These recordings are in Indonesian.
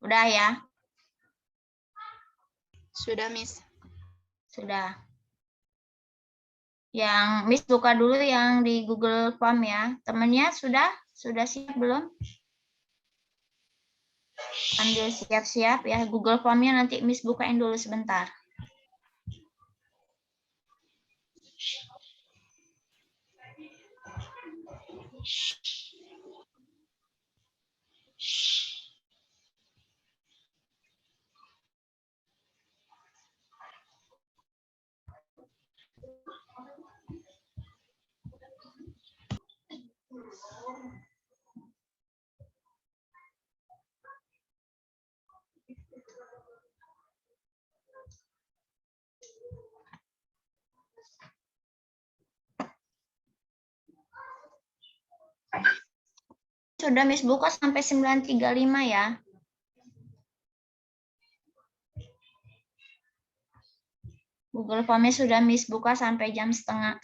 Udah ya? Sudah, Miss. Sudah. Yang Miss buka dulu yang di Google Form ya. Temennya sudah siap belum? Ambil siap-siap ya. Google Formnya nanti Miss bukain dulu sebentar. Sudah Miss buka sampai 935 ya. Google Formnya sudah Miss buka sampai jam 9.35.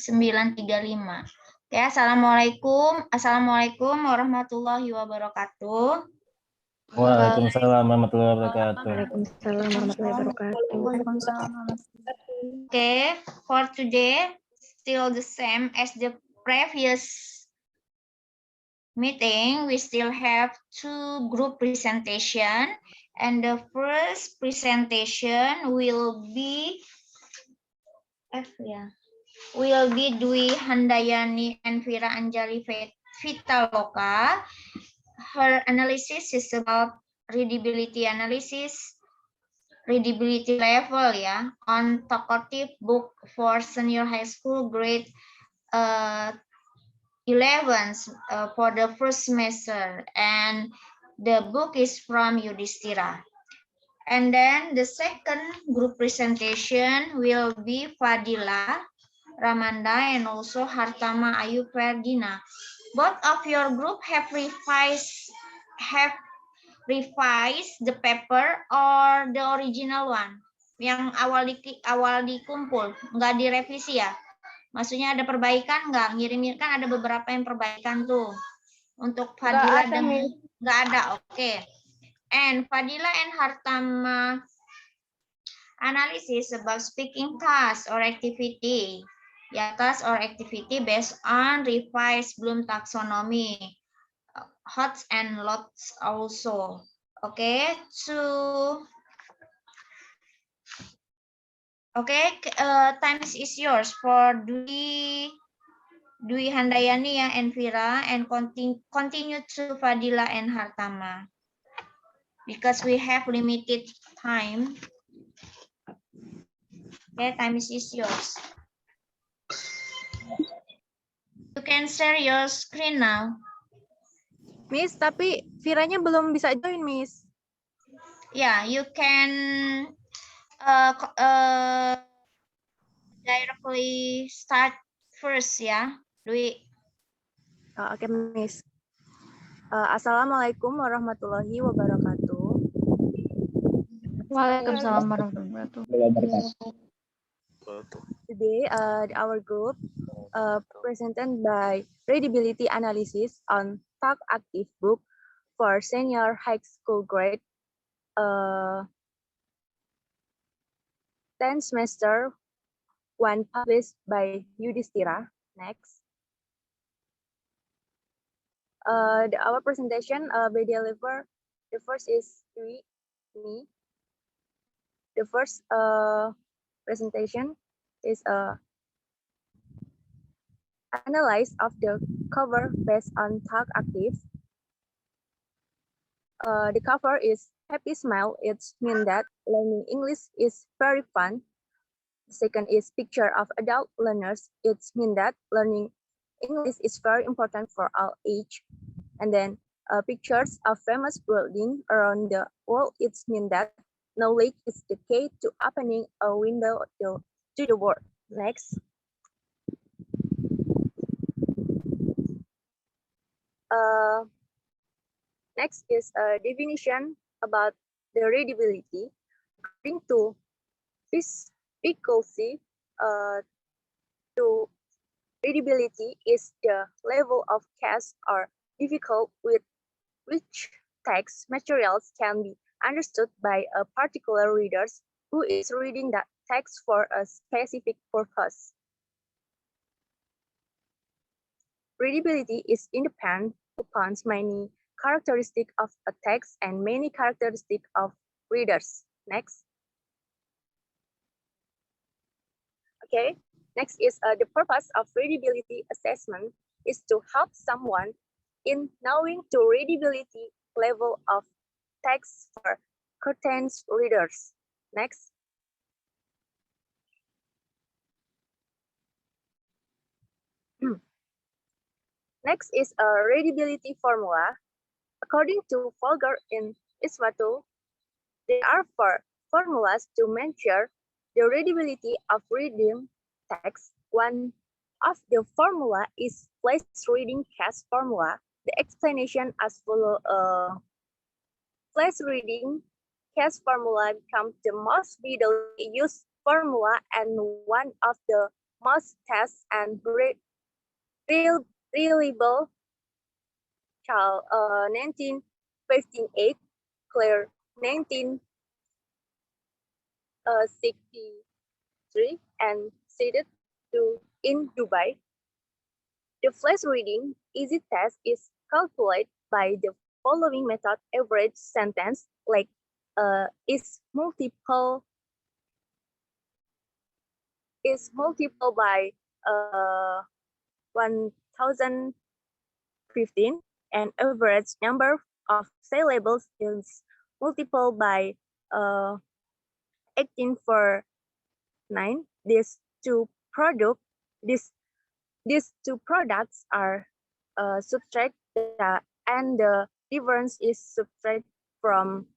Oke, Assalamualaikum warahmatullahi wabarakatuh. Waalaikumsalam warahmatullahi wabarakatuh. Waalaikumsalam warahmatullahi wabarakatuh. Okay, for today, still the same as the previous meeting, we still have two group presentation, and the first presentation will be Dwi Handayani and Vira Anjali Vitaloka. Her analysis is about readability analysis, readability level ya, on talkative book for senior high school grade 11 for the first semester, and the book is from Yudhistira. And then the second group presentation will be Fadila Ramanda and also Hartama Ayu Ferdina. Both of your group have revised the paper or the original one? Yang awal dikumpul, nggak direvisi ya? Maksudnya ada perbaikan nggak? Ngirim kan ada beberapa yang perbaikan tuh. Untuk Fadila dan nggak ada, oke. And Fadila and Hartama analysis about speaking task or activity. Ya, task or activity based on revised Bloom taxonomy. Hots and lots also. Okay, time is yours for Dwi Handayani and Vira, and continue to Fadila and Hartama. Because we have limited time. Okay, time is yours. You can share your screen now. Miss, tapi Viranya belum bisa join, Miss. Yeah, you can directly start first ya, Dwi. Oke, Miss. Assalamualaikum warahmatullahi wabarakatuh. Waalaikumsalam warahmatullahi wabarakatuh. Today, our group presented by readability analysis on Talk Active book for senior high school grade 10 semester 1 published by Yudhistira. Next. Our presentation by deliver. The first is me. The first presentation is analyze of the cover based on Talk Active. The cover is Happy Smile. It means that learning English is very fun. The second is picture of adult learners. It means that learning English is very important for all age. And then pictures of famous buildings around the world. It means that knowledge is the key to opening a window to the world. Next. Next is a definition about the readability. According to Piculsi, to readability is the level of case or difficult with which text materials can be understood by a particular reader who is reading that text for a specific purpose. Readability is independent upon many characteristics of a text and many characteristics of readers. Next. Okay, next is the purpose of readability assessment is to help someone in knowing the readability level of text for certain readers. Next. Next is a readability formula. According to Folger in Iswatu, there are 4 formulas to measure the readability of reading text. One of the formula is flash reading case formula. The explanation as follows. Flash reading case formula becomes the most widely used formula and one of the most tested and reliable. 1958, Claire 1963, and seated in Dubai. The flash reading easy test is calculated by the following method: average sentence like is multiple by 1015, and average number of syllables is multiple by 18 for 9. These two products are subtract and the difference is subtract from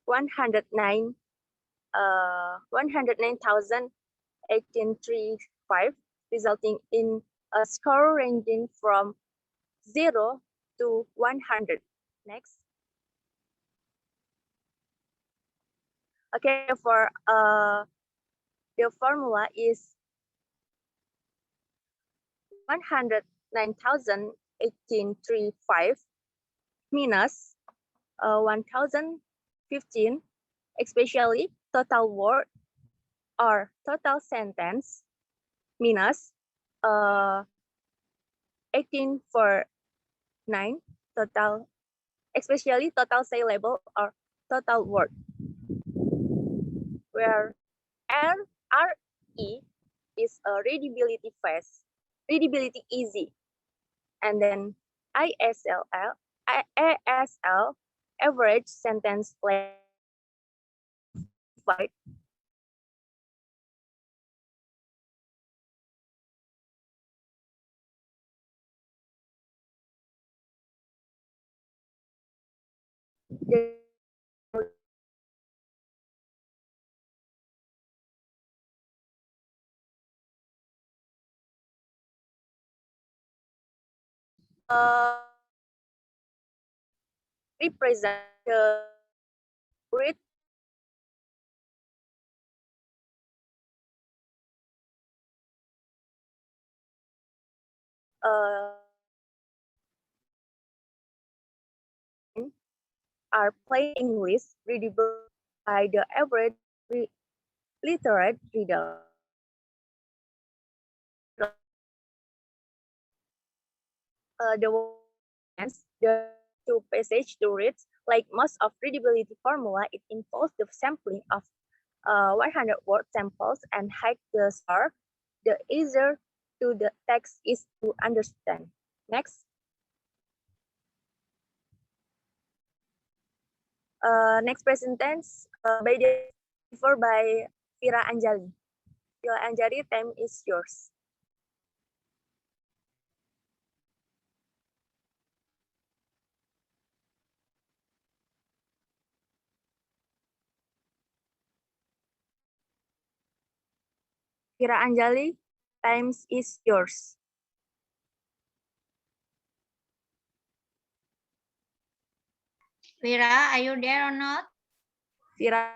109,1835, resulting in a score ranging from 0 to 100. Next. Okay, for the formula is 109,1835 minus 1015, especially total word or total sentence, minus 18 for 9, total, especially total syllable or total word, where RE is a readability phase, readability easy, and then ASL average sentence length. Represent the read are plain English readable by the average literate reader. The two passage to read, like most of readability formula, it involves the sampling of 100 word samples and hide the star. The easier to the text is to understand. Next. Next presentence by Vira Anjali. Vira Anjali, time is yours. Vira Anjali, time is yours. Vira, are you there or not? Vira.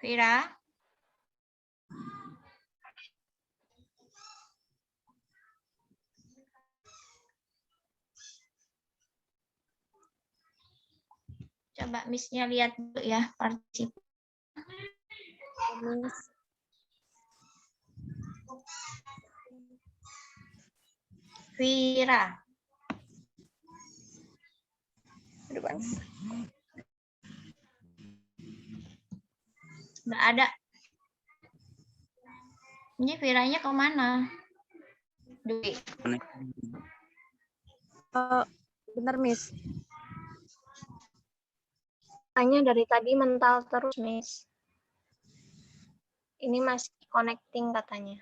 Vira. Coba Miss-nya lihat dulu ya partisipan. Miss. Vira. Depan. Nggak ada. Ini Viranya kemana? Dwi. Bentar, Miss. Tanya dari tadi mental terus, Miss. Ini masih connecting katanya.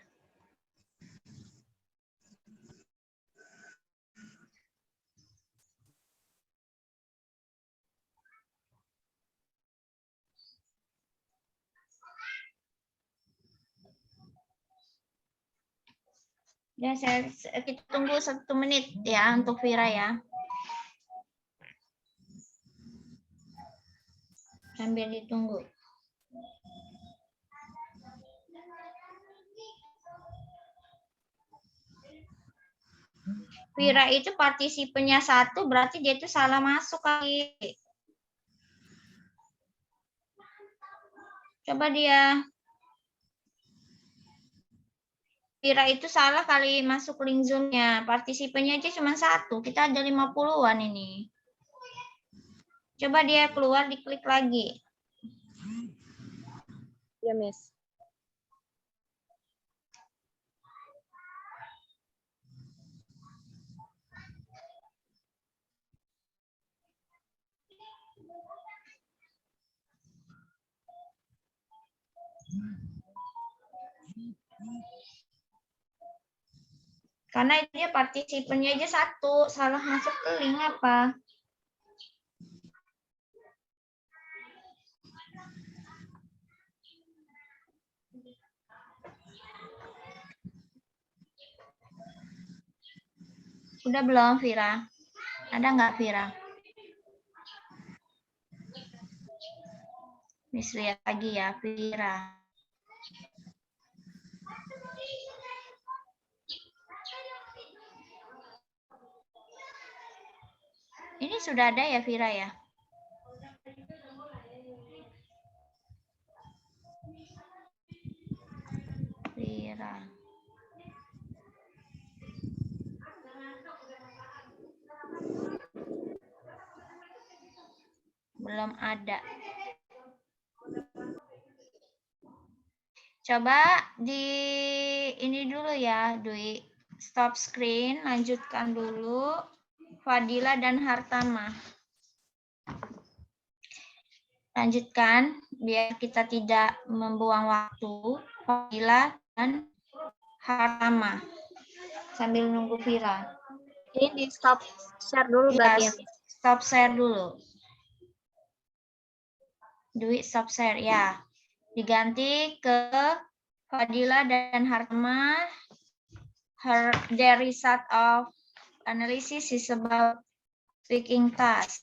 Ya, kita tunggu 1 menit ya untuk Vira ya. Sambil ditunggu. Vira itu partisipannya 1, berarti dia itu salah masuk kali. Coba dia. Vira itu salah kali masuk link Zoom-nya. Partisipannya aja cuma 1. Kita ada 50-an ini. Coba dia keluar, diklik lagi. Ya, Miss. Karena dia partisipannya aja 1. Salah masuk ke link apa? Udah belum, Vira? Ada nggak, Vira? Miss lihat lagi ya, Vira. Ini sudah ada ya, Vira ya? Vira. Belum ada. Coba di ini dulu ya, Dwi. Stop screen, lanjutkan dulu. Fadila dan Hartama. Lanjutkan, biar kita tidak membuang waktu. Fadila dan Hartama. Sambil nunggu Vira. Ini di stop share dulu berarti ya, Yes, Miss. stop share dulu. Dwi stop share, ya. Diganti ke Fadila dan Hartama. Their result of analysis is about speaking task.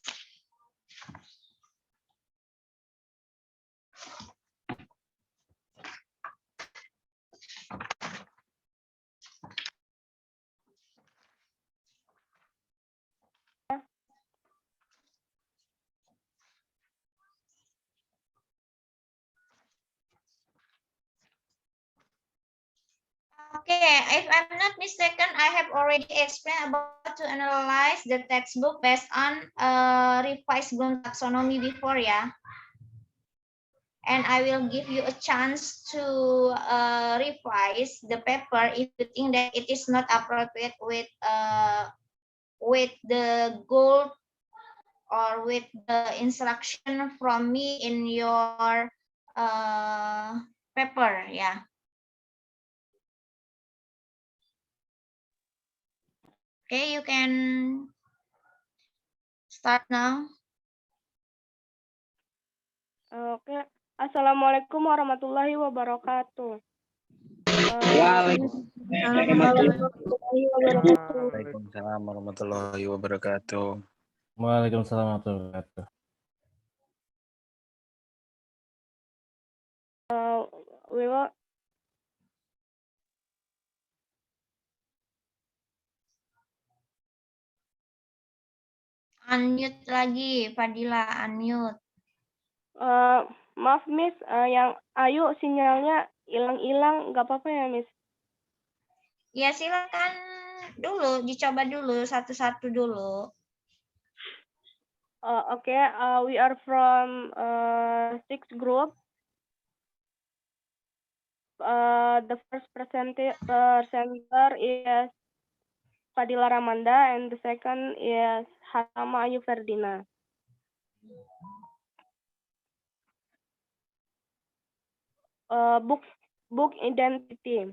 Okay, if I'm not mistaken, I have already explained about to analyze the textbook based on revised Bloom taxonomy before, yeah. And I will give you a chance to revise the paper if you think that it is not appropriate with the goal or with the instruction from me in your paper, yeah. Okay, you can start now. Oke, Assalamualaikum warahmatullahi wabarakatuh. Waalaikumsalam warahmatullahi wabarakatuh. Waalaikumsalam warahmatullahi wabarakatuh. we will Unmute lagi, Fadila, unmute. maaf Miss, yang Ayu sinyalnya hilang-hilang, nggak apa-apa ya Miss? Ya silakan dulu, dicoba dulu satu-satu dulu. Okay, we are from sixth group. The first presenter is Fadila Ramanda, and the second is Hasama Ayu Ferdina. Book identity.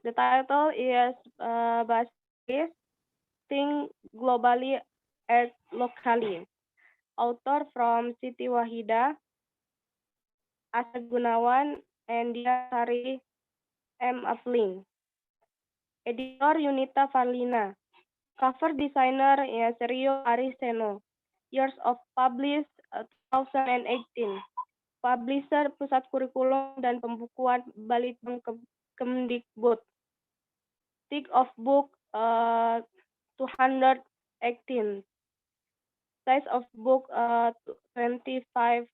The title is Basis Think Globally, Act Locally. Author from Siti Wahida, Asa Gunawan, and Diasari M. Afling. Editor Yunita Farlina. Cover designer is Rio Ariseno. Years of published 2018. Publisher Pusat Kurikulum dan Pembukuan Balitbang Kemdikbud. Tick of book 218. Size of book 25.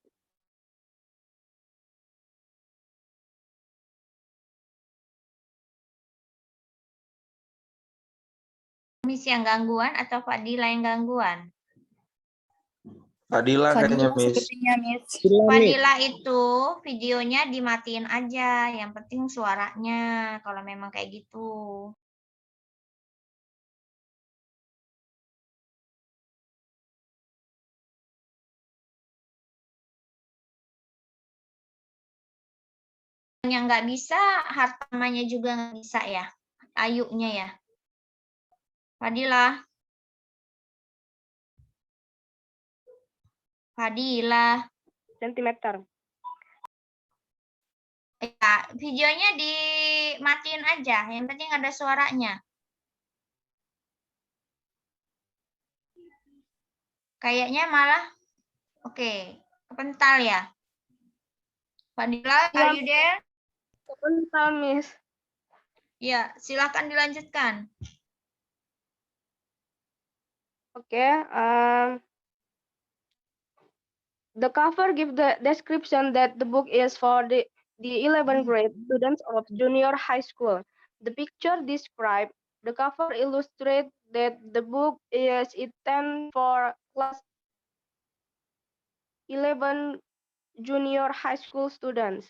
Miss yang gangguan atau Fadila yang gangguan? Fadila kayaknya, Miss. Fadila itu videonya dimatiin aja, yang penting suaranya kalau memang kayak gitu. Yang nggak bisa, Hartamanya juga nggak bisa ya, Ayunya ya. Fadila. Fadila. Sentimeter. Ya, videonya dimatiin aja, yang penting ada suaranya. Kayaknya malah, oke, kepental ya. Fadila, are you there? Kepental, Miss. Ya, silakan dilanjutkan. Okay. The cover gives the description that the book is for the 11th grade students of junior high school. The picture described the cover illustrates that the book is intended for class 11 junior high school students.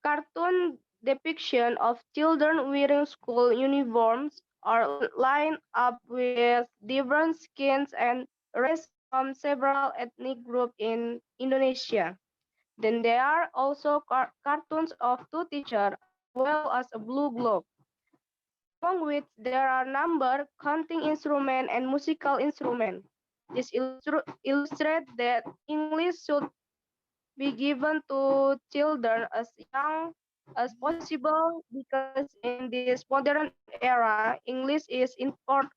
Cartoon depiction of children wearing school uniforms are lined up with different skins and races from several ethnic groups in Indonesia. Then there are also cartoons of two teachers as well as a blue globe, among which there are number, counting instrument, and musical instrument. This illustrates that English should be given to children as young as possible because in this modern era, English is important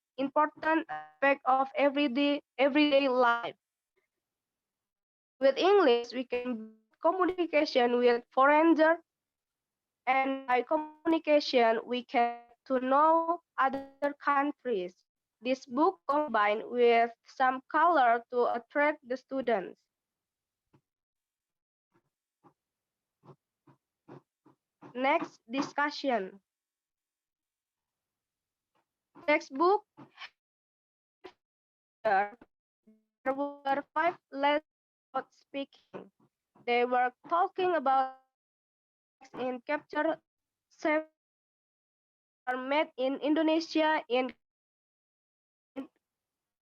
aspect of everyday life. With English, we can communication with foreigners, and by communication, we can to know other countries. This book combined with some color to attract the students. Next, discussion. Textbook. There were 5 lessons about speaking. They were talking about in capture 7 are made in Indonesia in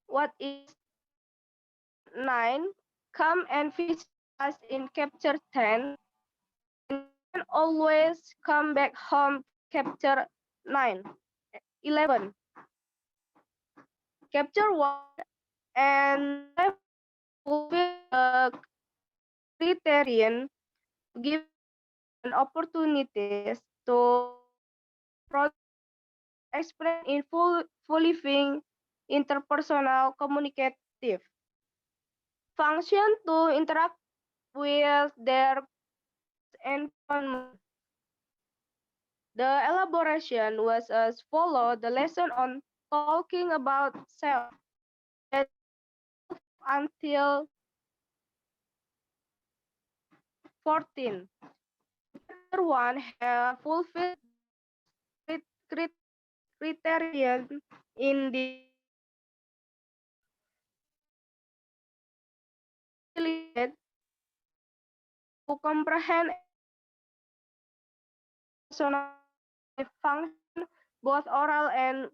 what is 9. Come and visit us in capture 10. And always come back home capture 9. 11. Capture 1 and fulfill the criterion to give an opportunities to explain in full living interpersonal communicative function to interact with their environment. The elaboration was as follow the lesson on talking about self that until 14. Chapter 1 have fulfilled criterion in the to comprehend personal function, both oral and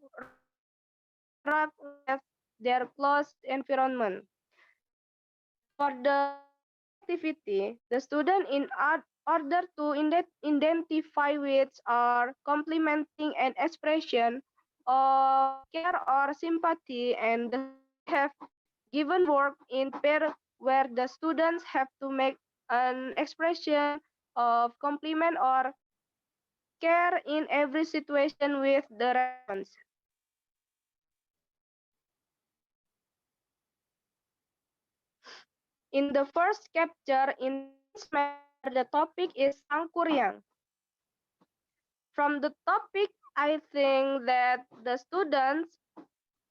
with their close environment. For the activity, the student in order to identify which are complementing an expression of care or sympathy, and have given work in pair where the students have to make an expression of compliment or care in every situation with the response. In the first capture, in the topic is Sangkuriang. From the topic, I think that the students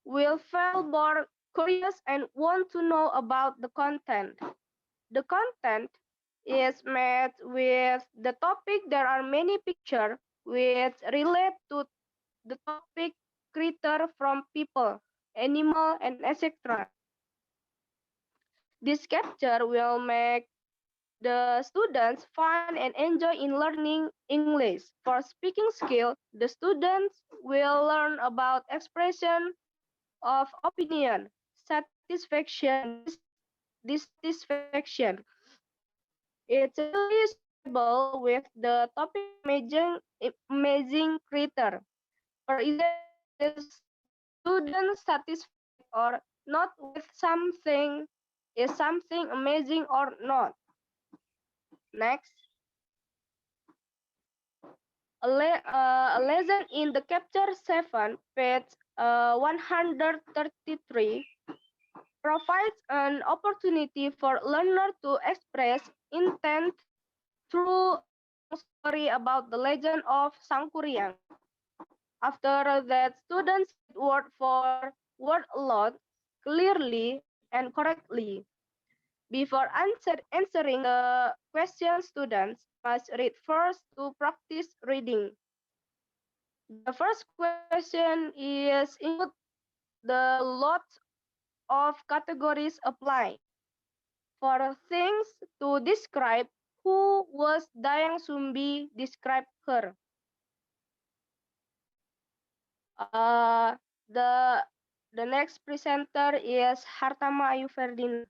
will feel more curious and want to know about the content. The content is met with the topic. There are many pictures which relate to the topic creator from people, animal, and etc. This capture will make the students fun and enjoy in learning English. For speaking skill, the students will learn about expression of opinion, satisfaction, dissatisfaction. It's really suitable with the topic amazing creator. For example, the student satisfied or not with something, is something amazing or not. Next. A lesson in the chapter 7, page 133, provides an opportunity for learner to express intent through a story about the legend of Sangkuriang. After that, students word for word aloud, clearly and correctly. Before answering the question, students must read first to practice reading. The first question is include the lot of categories apply. For things to describe, who was Dayang Sumbi, describe her. The next presenter is Hartama Ayu Ferdinand.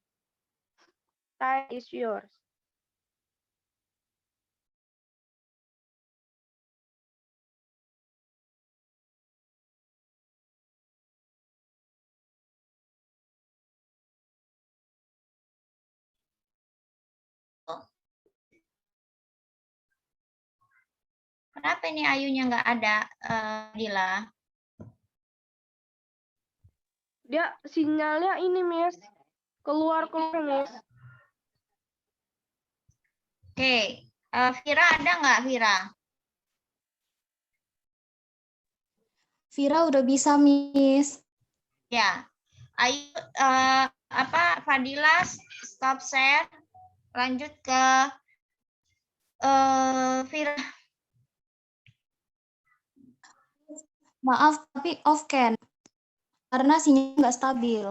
Time is yours. Kenapa ini Ayunya nggak ada, Dila? Dia sinyalnya ini, Miss. Keluar, Miss. Oke, Vira ada nggak, Vira? Vira udah bisa, Miss. Ya, Ayu, Fadila stop share, lanjut ke Vira. Maaf, tapi off cam. Karena sinyal nggak stabil.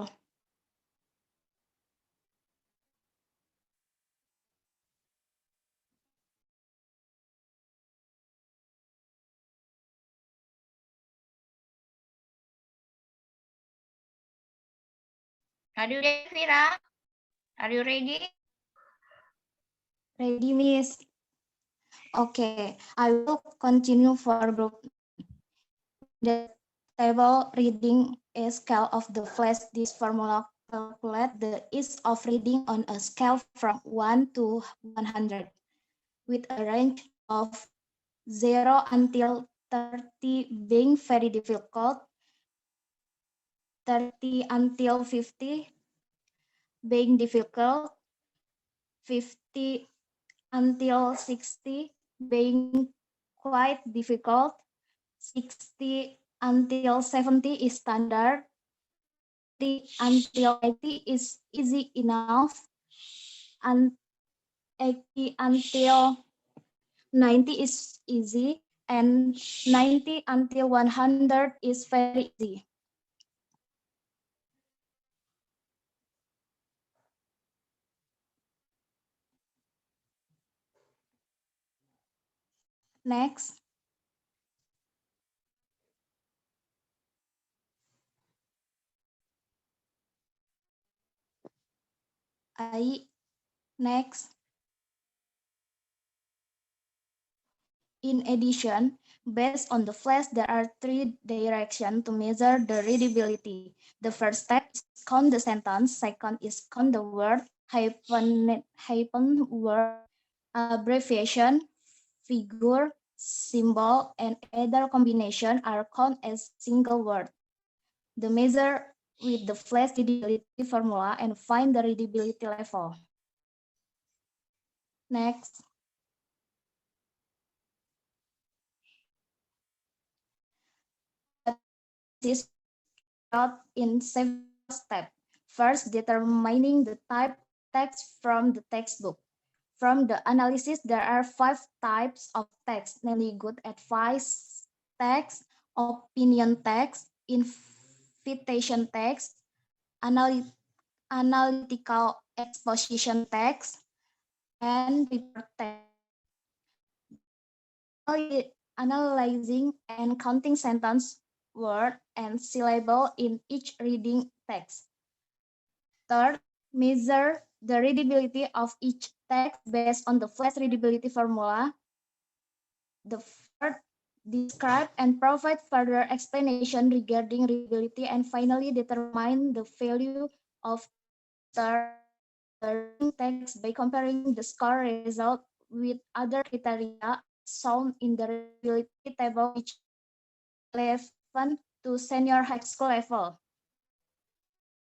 Are you ready, Vira? Are you ready? Ready, Miss? Okay, I will continue for group. The table reading a scale of the flash. This formula calculate the ease of reading on a scale from 1 to 100 with a range of 0 until 30 being very difficult, 30 until 50 being difficult, 50 until 60 being quite difficult. 60 until 70 is standard. 80 until 80 is easy enough. And 80 until 90 is easy. And 90 until 100 is very easy. Next. Next. In addition, based on the flash, there are 3 directions to measure the readability. The first step is count the sentence. Second is count the word, hyphen word, abbreviation, figure, symbol, and other combination are count as single word. The measure with the flash readability formula and find the readability level. Next. This out in several steps. First, determining the type text from the textbook. From the analysis, there are 5 types of text, namely good advice text, opinion text, invitation text, analytical exposition text, and report text. Analyzing and counting sentence, word, and syllable in each reading text. Third, measure the readability of each text based on the flash readability formula. The fourth, describe and provide further explanation regarding readability, and finally determine the value of the text by comparing the score result with other criteria shown in the readability table, which 11 to senior high school level.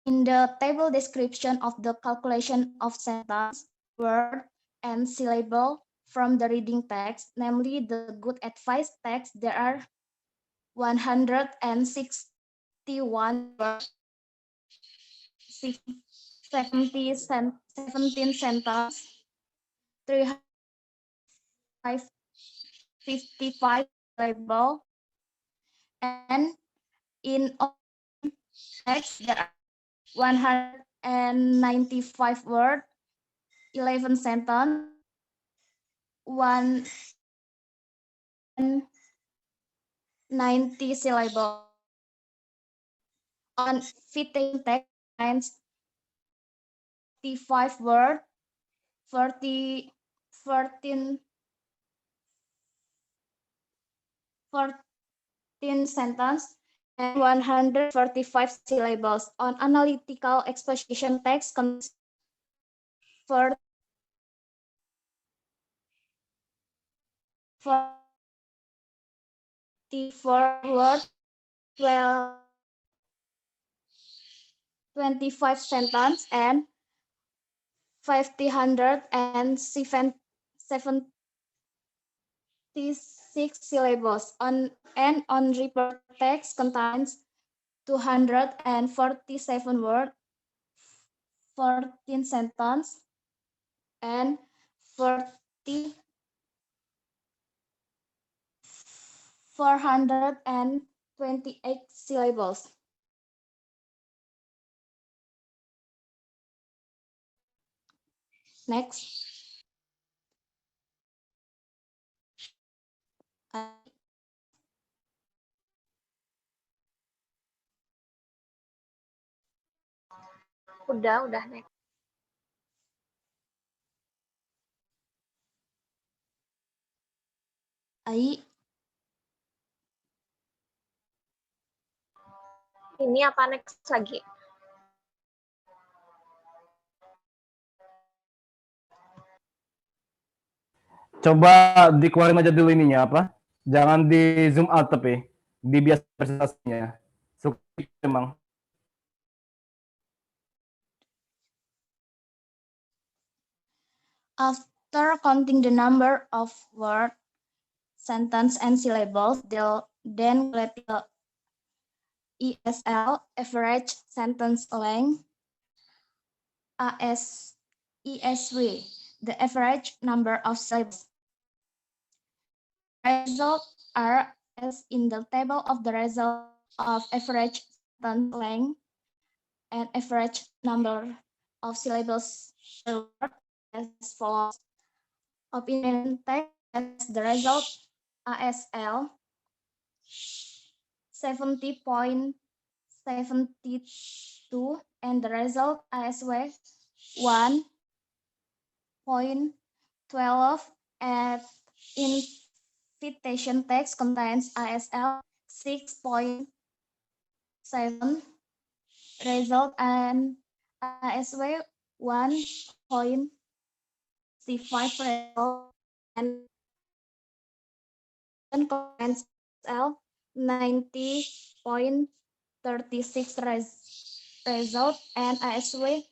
In the table description of the calculation of sentence, word, and syllable from the reading text, namely the good advice text, there are 161 words, 17 sentences, 355 syllable, and in text there are 195 words, 11 sentences, 190 syllables. On fitting text lines, 45 words, 14 sentences, and 145 syllables. On analytical exposition text, 44 words, 25 sentences, and 576 syllables. On report text contains 247 words, 14 sentences, and 428 syllables. Next. Udah next. Ini apa next lagi? Coba dikeluarin aja dulu ininya apa? Jangan di zoom out tapi di biasa presentasinya. Suka memang. After counting the number of words, sentence, and syllables, they'll then calculate the ESL, average sentence length, ESW, the average number of syllables. Results are as in the table of the result of average sentence length and average number of syllables per word as follows. Opinion text as the result ASL 70.72 and the result ASW 1.12 at invitation text contains ASL 6.7 result and ASW 1.65 result and contains ASL 90.36 result and ASW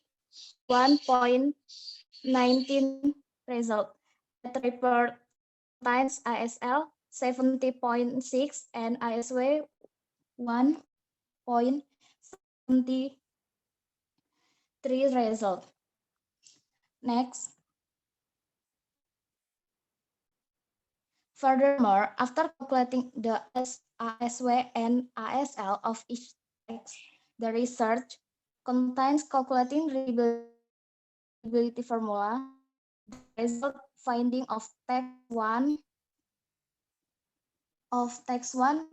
1.19 result. The report contains ASL 70.6 and ASW 1.73 result. Next. Furthermore, after calculating the ASW and ASL of each text, the research contains calculating readability formula. The result finding of text one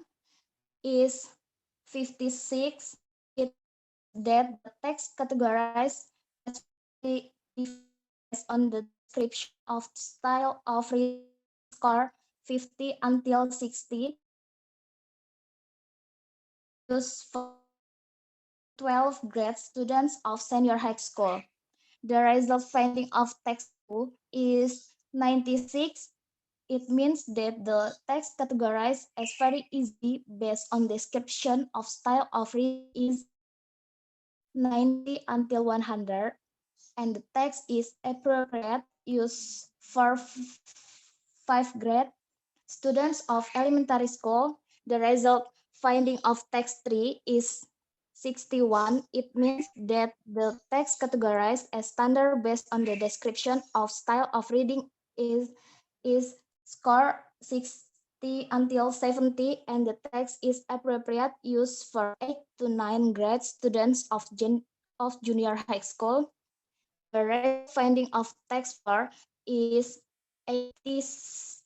is 56. It that the text categorized as based on the description of style of reading score 50 until 60. Used for 12 grade students of senior high school. The result finding of text 2 is 96. It means that the text categorized as very easy based on description of style of reading is 90 until 100, and the text is appropriate use for 5 grade students of elementary school. The result finding of text 3 is 61. It means that the text categorized as standard based on the description of style of reading is score 60 until 70, and the text is appropriate use for 8 to 9 grade students of junior high school. The result finding of text 4 is 86.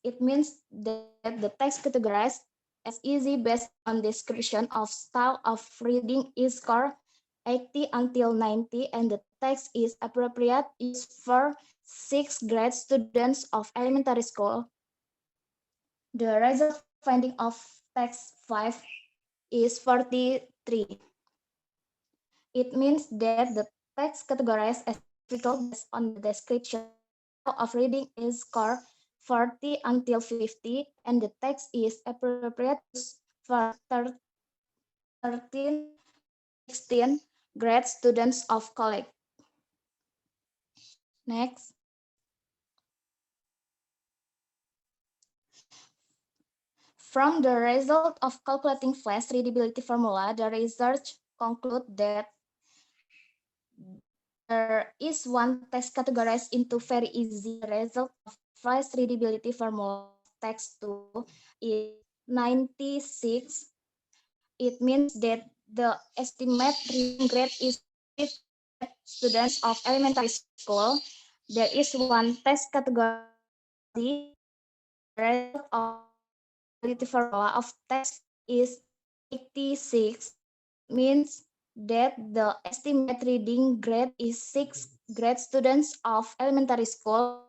It means that the text categorized as easy based on description of style of reading is score 80 until 90, and the text is appropriate use for 6th grade students of elementary school. The result finding of text 5 is 43. It means that the text categorized as difficult based on the description of reading is score 40 until 50, and the text is appropriate for 13, 16 grade students of college. Next. From the result of calculating flash readability formula, the research conclude that there is one text categorized into very easy. The result of flash readability formula text 2 is 96. It means that the estimate reading grade is 50 students of elementary school. There is one text category. The result of readability formula of text is 86. Means that the estimate reading grade is 6 grade students of elementary school.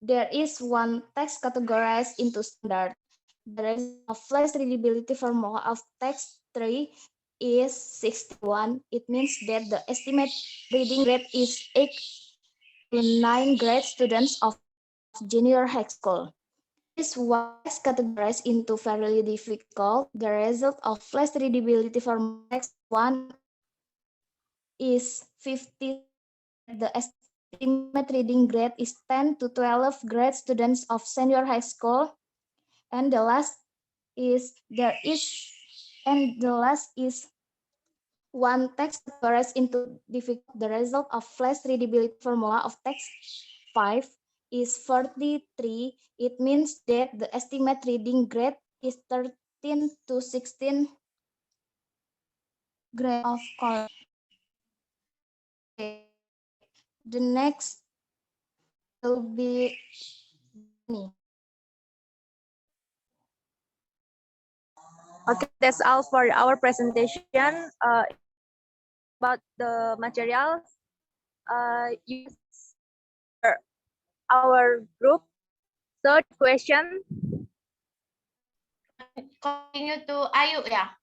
There is one text categorized into standard. The result of flash readability formula of text 3 is 61. It means that the estimate reading grade is 8 to 9 grade students of junior high school. This was categorized into fairly difficult. The result of flash readability for text 1 is 50. The estimate reading grade is 10 to 12 grade students of senior high school. And the last is one text categorized into difficult. The result of flash readability formula of text 5 is 43. It means that the estimate reading grade is 13 to 16 grade of college. The next will be me. Okay, that's all for our presentation. About the materials, use our group. Third question. Continue to Ayu ya.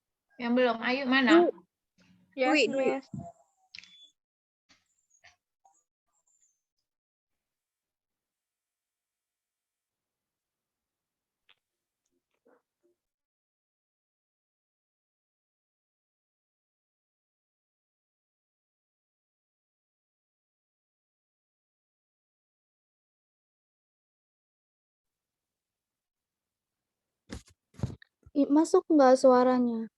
Yang belum, Ayu mana? Yes, Wait. Miss. Masuk nggak suaranya?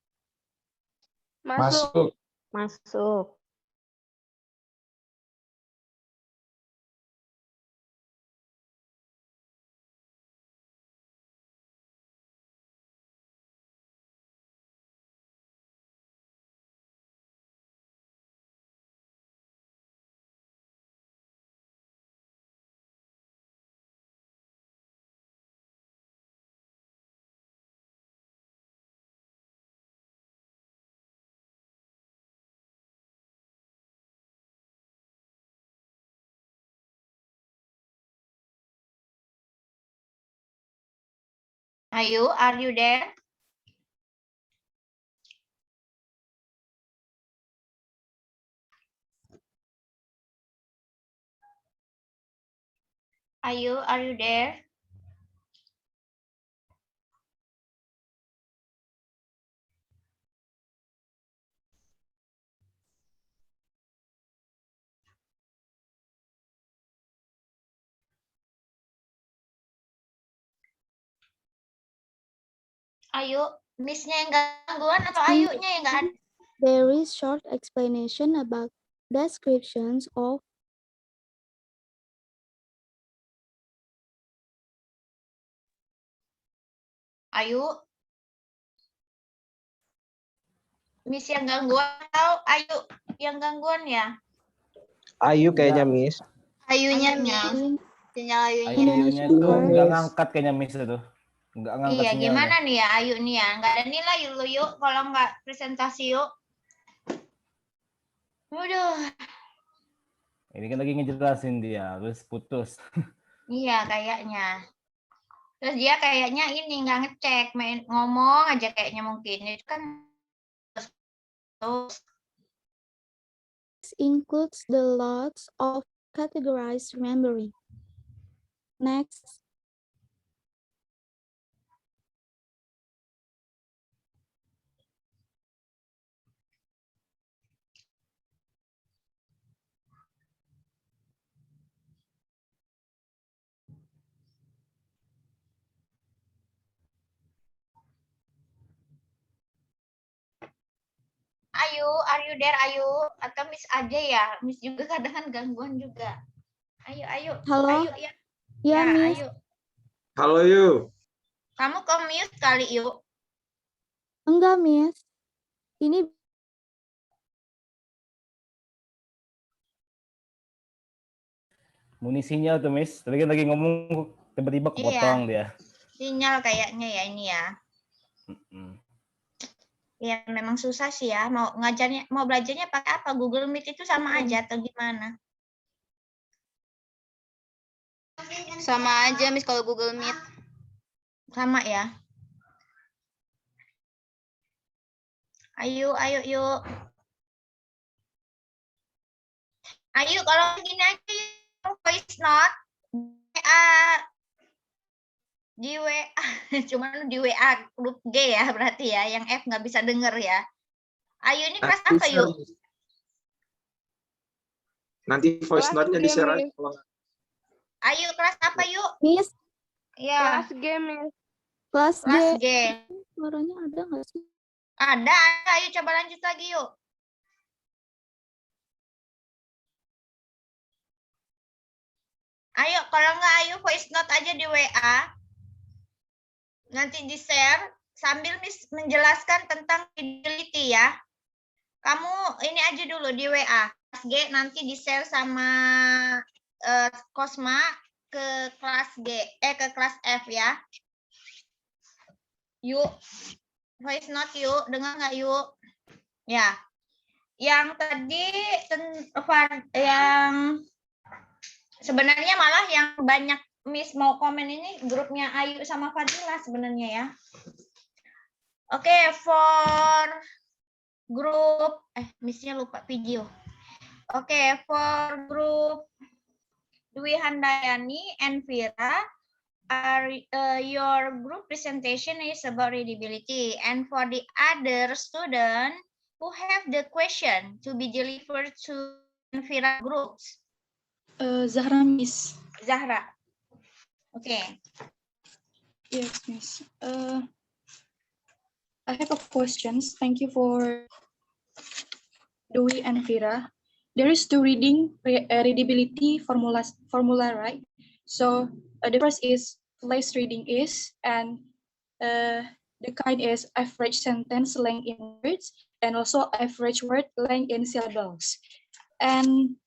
Masuk. Masuk. Ayu, are you there? Ayu, are you there? Ayu, Miss-nya yang gangguan atau Ayunya yang nggak ada? There is short explanation about descriptions of Ayu? Miss yang gangguan atau Ayu yang gangguan ya? Ayu kayaknya, Miss. Ayunya. Sinyal Ayunya. Ayunya itu nggak ngangkat kayaknya Miss itu. Nggak ngangkat Iya, sinyalnya. gimana nih ya Ayu nih ya? Nggak ada nilai yuk. Kalau nggak presentasi yuk. Waduh. Ini kan lagi ngejelasin dia, terus putus. Iya, kayaknya. Terus dia kayaknya ini nggak ngecek, main ngomong aja kayaknya mungkin. Itu kan terus. This includes the lots of categorized remembering. Next. Ayu, are you there Ayu? Atau Miss aja ya? Miss juga kadang kan gangguan juga. Ayu. Halo? Ayu ya. Ya, Miss. Ayu. Halo, Yu. Kamu ke mute kali yuk. Enggak, Miss. Ini Munisinya tuh Miss, tadi kan lagi ngomong tiba-tiba kepotong dia. Sinyal kayaknya ya ini ya. Ya memang susah sih ya. Mau belajarnya pakai apa? Google Meet itu sama aja atau gimana? Sama aja, Miss, kalau Google Meet. Sama ya. Ayo yuk. Ayo kalau gini aja voice note di WA, cuman di WA grup G ya berarti ya, yang F nggak bisa denger ya. Ayo ini kelas apa yuk? Nanti voice Kelas note-nya G, di-share aja. Miss. Ayo kelas apa yuk? Miss, Ya, Kelas G, Miss. kelas G. kelas G. Suaranya ada nggak sih? Ada. Ayo coba lanjut lagi yuk. Ayo, kalau nggak ayo voice note aja di WA. Nanti di-share sambil Miss menjelaskan tentang readability ya. Kamu ini aja dulu di WA. Kelas G nanti di-share sama Kosma ke kelas G, ke kelas F ya. Yuk, voice note yuk, dengar nggak yuk? Ya, yang tadi yang sebenarnya malah yang banyak Miss mau komen ini grupnya Ayu sama Fadila sebenarnya ya. Oke, for grup Missnya lupa video. Oke, for grup Dwi Handayani and Vira, your group presentation is about readability, and for the other student who have the question to be delivered to Vira groups. Zahra, Miss. Zahra. Okay. Yes, Miss. I have a questions. Thank you for Dwi and Vira. There is two readability formula, right? So the first is place reading is, and the kind is average sentence length in words, and also average word length in syllables. And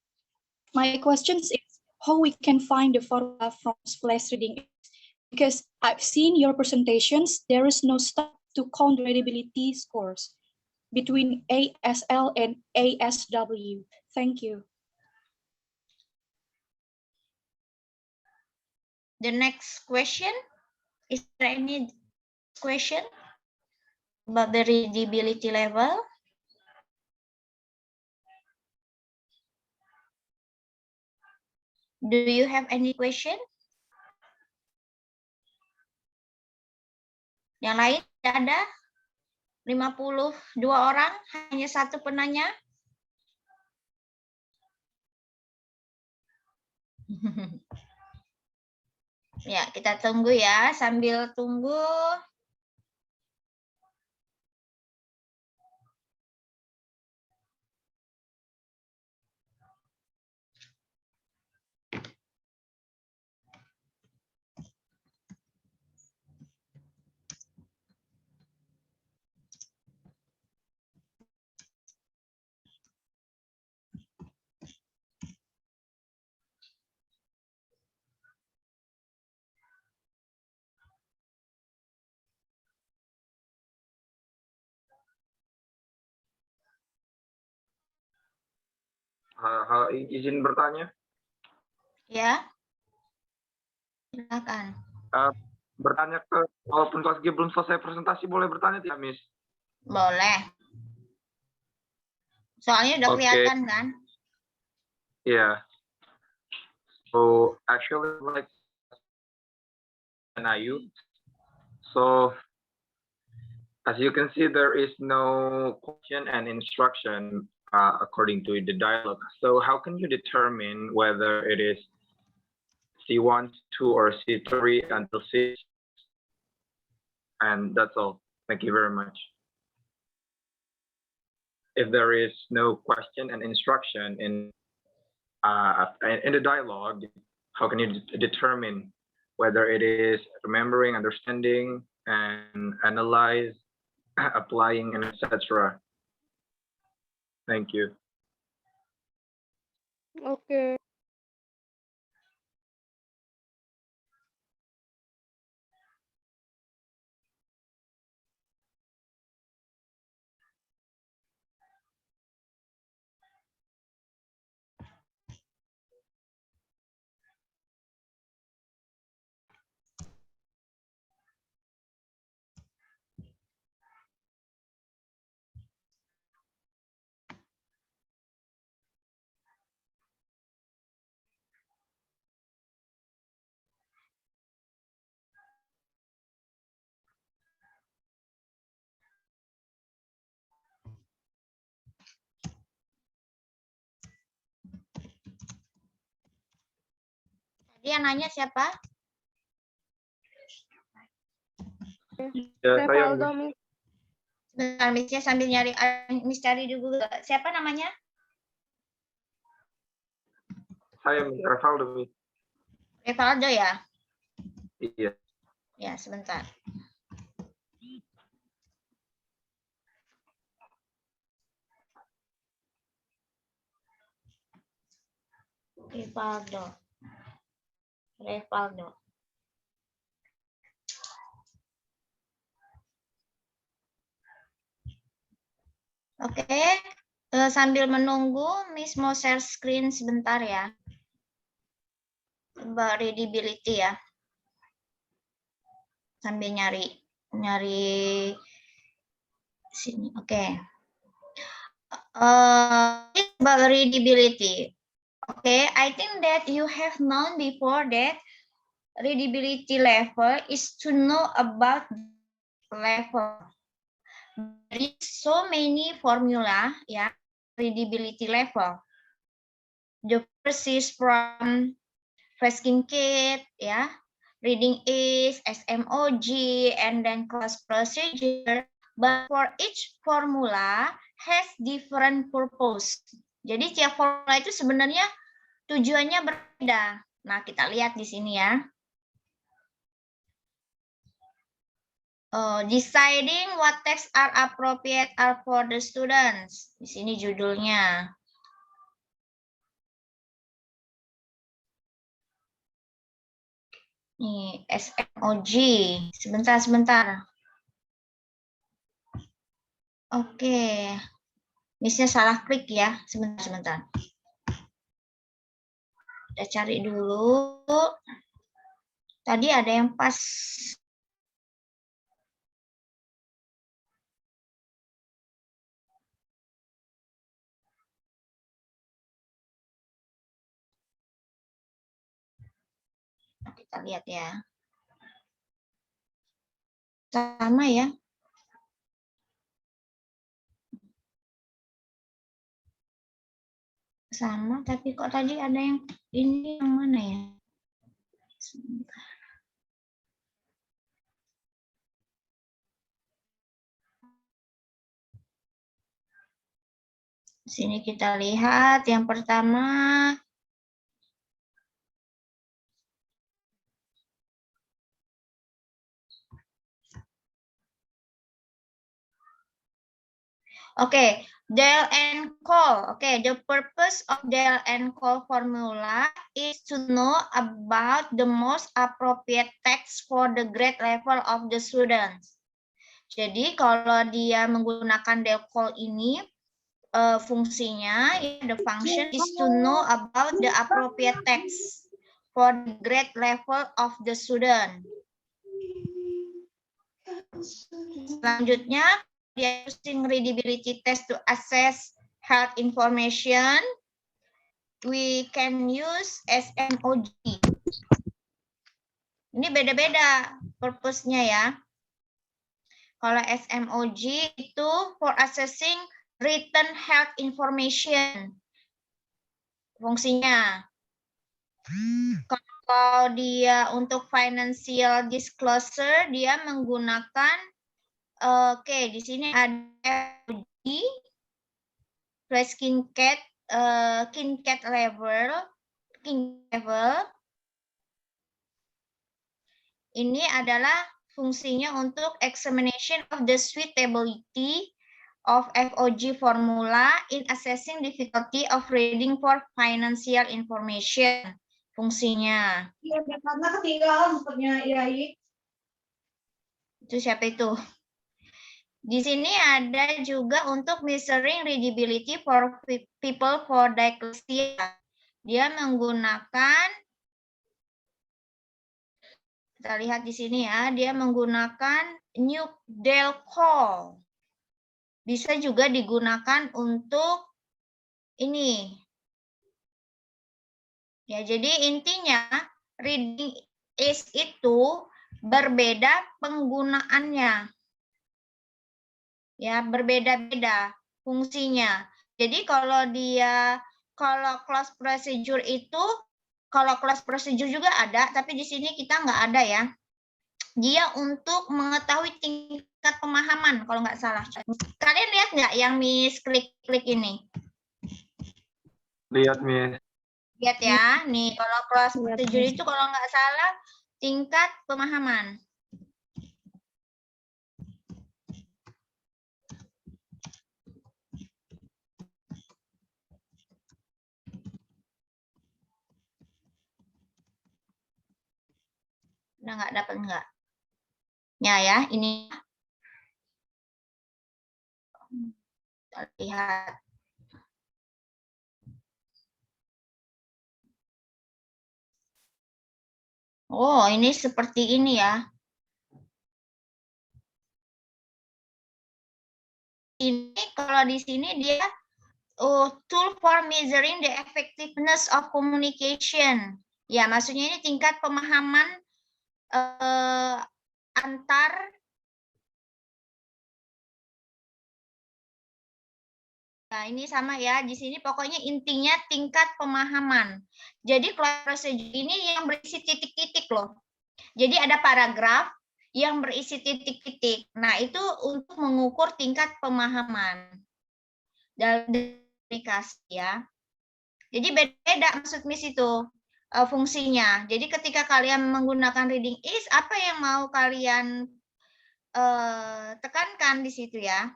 my question is how we can find the formula from place reading is, because I've seen your presentations, there is no step to count readability scores between ASL and ASW. Thank you. The next question, is there any question about the readability level? Do you have any question? Yang lain tidak ada? 52 orang, hanya satu penanya. Ya, kita tunggu ya. Sambil tunggu. Izin bertanya? Ya. Silakan. Bertanya ke, walaupun kelas G belum selesai presentasi, boleh bertanya tidak, Miss? Boleh. Soalnya udah kelihatan kan? Yeah. So actually, like an IU. So as you can see, there is no question and instruction according to the dialogue. So how can you determine whether it is C1, C2, or C3 until C6? And that's all. Thank you very much. If there is no question and instruction in the dialogue, how can you determine whether it is remembering, understanding, and analyze, applying, and etc.? Thank you. Okay. Dia nanya siapa? Ya, saya, Revaldo, Miss. Miss. Sebentar, Miss-nya sambil nyari, Miss cari dulu. Siapa namanya? Saya Miss Revaldo, Miss. Revaldo ya? Iya. Ya, sebentar. Revaldo. Oke, sambil menunggu, Miss mau share screen sebentar ya. Coba readability ya. Sambil nyari sini. Oke. About readability. Okay, I think that you have known before that readability level is to know about level. There is so many formula, yeah, readability level. The first is from Freskin Kit, yeah, reading is SMOG, and then class procedure. But for each formula has different purpose. Jadi tiap formula itu sebenarnya tujuannya berbeda. Nah, kita lihat di sini ya. Deciding what texts are appropriate are for the students. Di sini judulnya. Nih, SMOG. Sebentar. Oke. Misalnya salah klik ya. Sebentar. Kita cari dulu. Tadi ada yang pas. Kita lihat ya. Sama ya. Sama, tapi kok tadi ada yang ini yang mana ya? Sebentar. Sini kita lihat yang pertama. Okay, Del and Cole. Okay, the purpose of Del and Cole formula is to know about the most appropriate text for the grade level of the students. Jadi kalau dia menggunakan Del Cole ini, fungsinya, the function is to know about the appropriate text for the grade level of the student. Selanjutnya, dia using readability test to assess health information. We can use SMOG. Ini beda-beda purpose-nya ya. Kalau SMOG itu for assessing written health information. Fungsinya. Kalau dia untuk financial disclosure, dia menggunakan oke, di sini ada Freskin Cat level. Ini adalah fungsinya untuk examination of the suitability of FOG formula in assessing difficulty of reading for financial information. Fungsinya. Iya, karena ketinggalan sepertinya IAI. Itu siapa itu? Di sini ada juga untuk measuring readability for people for dyslexia. Dia menggunakan, kita lihat di sini ya, dia menggunakan Del-Cole. Bisa juga digunakan untuk ini. Ya, jadi intinya reading is itu berbeda penggunaannya. Ya, berbeda-beda fungsinya. Jadi kalau class procedure itu kalau kelas prosedur juga ada, tapi di sini kita nggak ada ya. Dia untuk mengetahui tingkat pemahaman kalau nggak salah. Kalian lihat nggak yang Miss klik-klik ini? Lihat, Miss. Lihat ya, nih kalau kelas Lihat, prosedur Miss. itu kalau nggak salah tingkat pemahaman. Udah nggak dapat nggak? Ya, ini kita lihat. Oh, ini seperti ini ya. Ini kalau di sini dia tool for measuring the effectiveness of communication. Ya, maksudnya ini tingkat pemahaman antar Nah, ini sama ya. Di sini pokoknya intinya tingkat pemahaman. Jadi kelas prosedur ini yang berisi titik-titik loh. Jadi ada paragraf yang berisi titik-titik. Nah, itu untuk mengukur tingkat pemahaman dalam komunikasi ya. Jadi beda-beda maksud Miss itu fungsinya. Jadi ketika kalian menggunakan reading is, apa yang mau kalian tekankan di situ ya?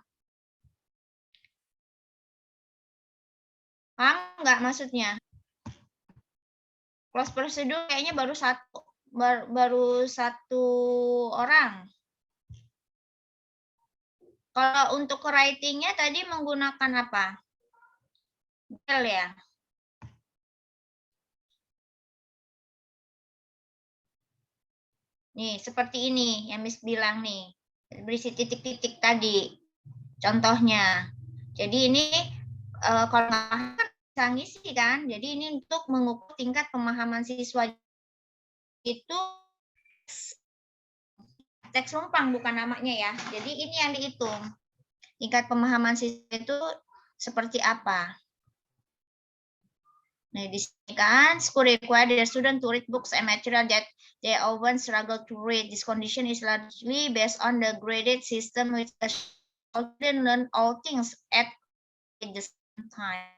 Paham nggak maksudnya? Close prosedur kayaknya baru satu orang. Kalau untuk writing-nya tadi menggunakan apa? Del ya. Nih, seperti ini yang Miss bilang nih. Berisi titik-titik tadi. Contohnya. Jadi ini kalau nggak bisa ngisi kan. Jadi ini untuk mengukur tingkat pemahaman siswa itu teks rumpang bukan namanya ya. Jadi ini yang dihitung. Tingkat pemahaman siswa itu seperti apa. Nah, di sini kan, school require the student to read books and material that they often struggle to read. This condition is largely based on the graded system which children learn all things at the same time.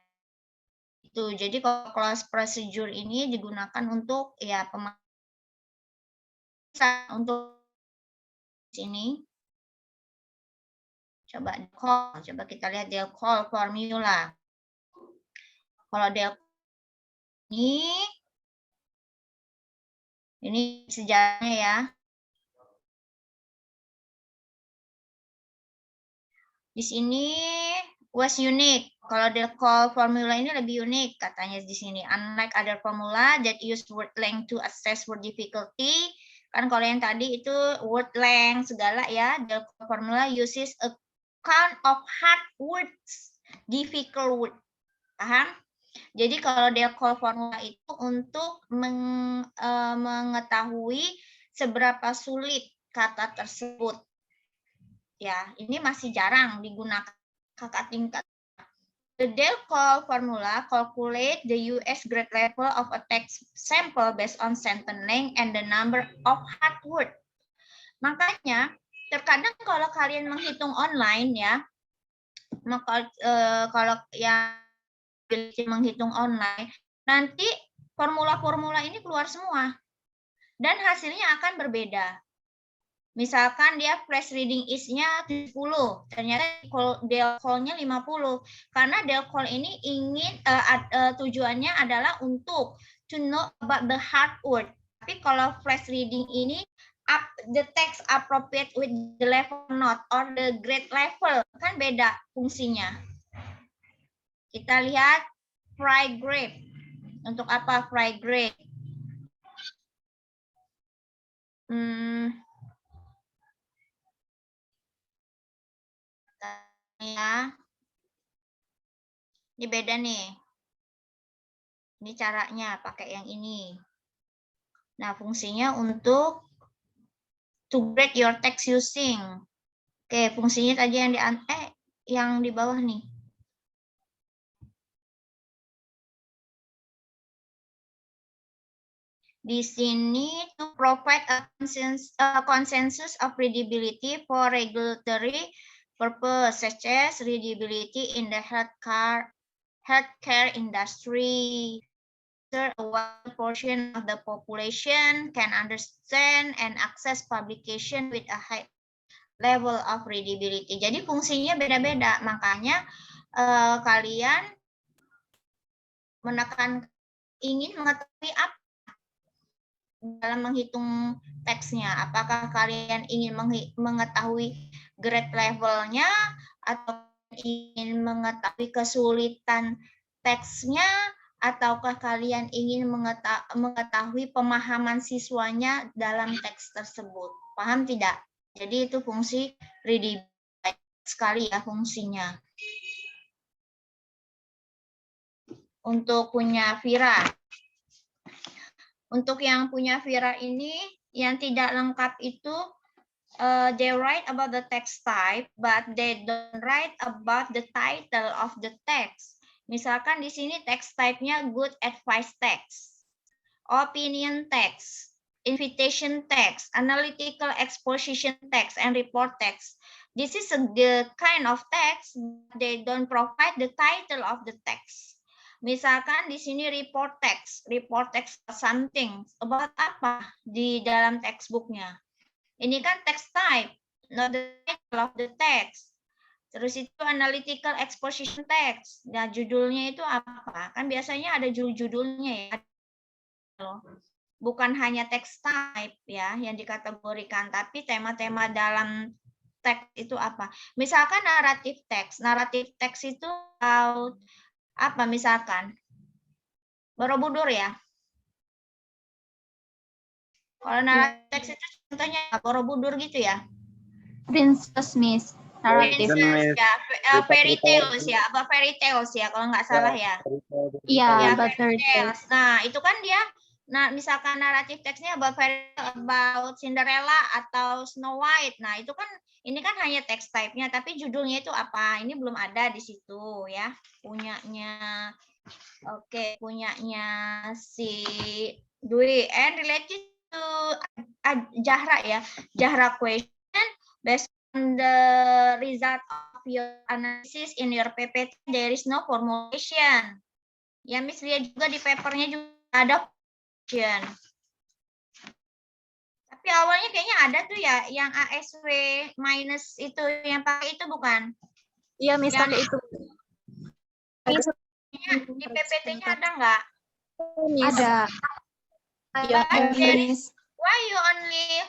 Itu. Jadi kalau kelas procedure ini digunakan untuk ya pemahaman untuk sini. Coba kita lihat Del Call formula. Kalau Del ini sejarahnya ya. Di sini was unique. Kalau Del Call formula ini lebih unik katanya di sini. Unlike other formula that use word length to assess word difficulty. Kan kalau yang tadi itu word length segala ya. Del Call formula uses a count of hard words, difficult word. Paham? Jadi kalau Del Call formula itu untuk mengetahui seberapa sulit kata tersebut. Ya, ini masih jarang digunakan kakak tingkat. The Del Call formula calculate the US grade level of a text sample based on sentence length and the number of hard word. Makanya terkadang kalau kalian menghitung online ya, maka kalau yang menghitung online, nanti formula-formula ini keluar semua. Dan hasilnya akan berbeda. Misalkan dia flash reading is-nya 70, ternyata Del Call-nya 50. Karena Del Call ini ingin tujuannya adalah untuk to know about the hard word. Tapi kalau flash reading ini the text appropriate with the level note or the grade level, kan beda fungsinya. Kita lihat fry grade. Untuk apa fry grade? Ya. Ini beda nih. Ini caranya pakai yang ini. Nah, fungsinya untuk to grade your text using. Oke, fungsinya tadi yang di bawah nih. Di sini to provide a consensus of readability for regulatory purpose, such as readability in the healthcare industry. A wide portion of the population can understand and access publication with a high level of readability. Jadi fungsinya beda-beda, makanya kalian menekan ingin mengetahui apa dalam menghitung teksnya. Apakah kalian ingin mengetahui grade levelnya atau ingin mengetahui kesulitan teksnya, ataukah kalian ingin mengetahui pemahaman siswanya dalam teks tersebut? Paham tidak? Jadi itu fungsi reading sekali ya fungsinya. Untuk punya Vira. Untuk yang punya Vira ini, yang tidak lengkap itu, they write about the text type, but they don't write about the title of the text. Misalkan di sini text type-nya good advice text, opinion text, invitation text, analytical exposition text, and report text. This is the kind of text, they don't provide the title of the text. Misalkan di sini report text something about apa di dalam textbooknya. Ini kan text type, not the title of the text. Terus itu analytical exposition text. Nah, judulnya itu apa? Kan biasanya ada judulnya ya. Bukan hanya text type ya yang dikategorikan, tapi tema-tema dalam teks itu apa? Misalkan naratif teks. Naratif teks itu apa misalkan? Borobudur ya. Kalau naratif teks itu contohnya Borobudur gitu ya. Princess Miss. Princess ya, fairy tales ya, apa fairy tales ya kalau nggak salah ya. Iya, Ya, fairy tales. Nah, itu kan dia misalkan naratif teksnya about Cinderella atau Snow White. Nah, itu kan ini kan hanya text type-nya, tapi judulnya itu apa? Ini belum ada di situ ya. Punyanya punyanya si Dwi, and related to Jahra ya. Jahra question based on the result of your analysis in your PPT, there is no formulation. Ya, Miss lihat juga di papernya juga ada formulation. Tapi awalnya kayaknya ada tuh ya, yang ASW minus itu yang pakai itu bukan? Iya, Miss, pakai itu. Di PPT-nya ada nggak? Ada. Ya, why you only?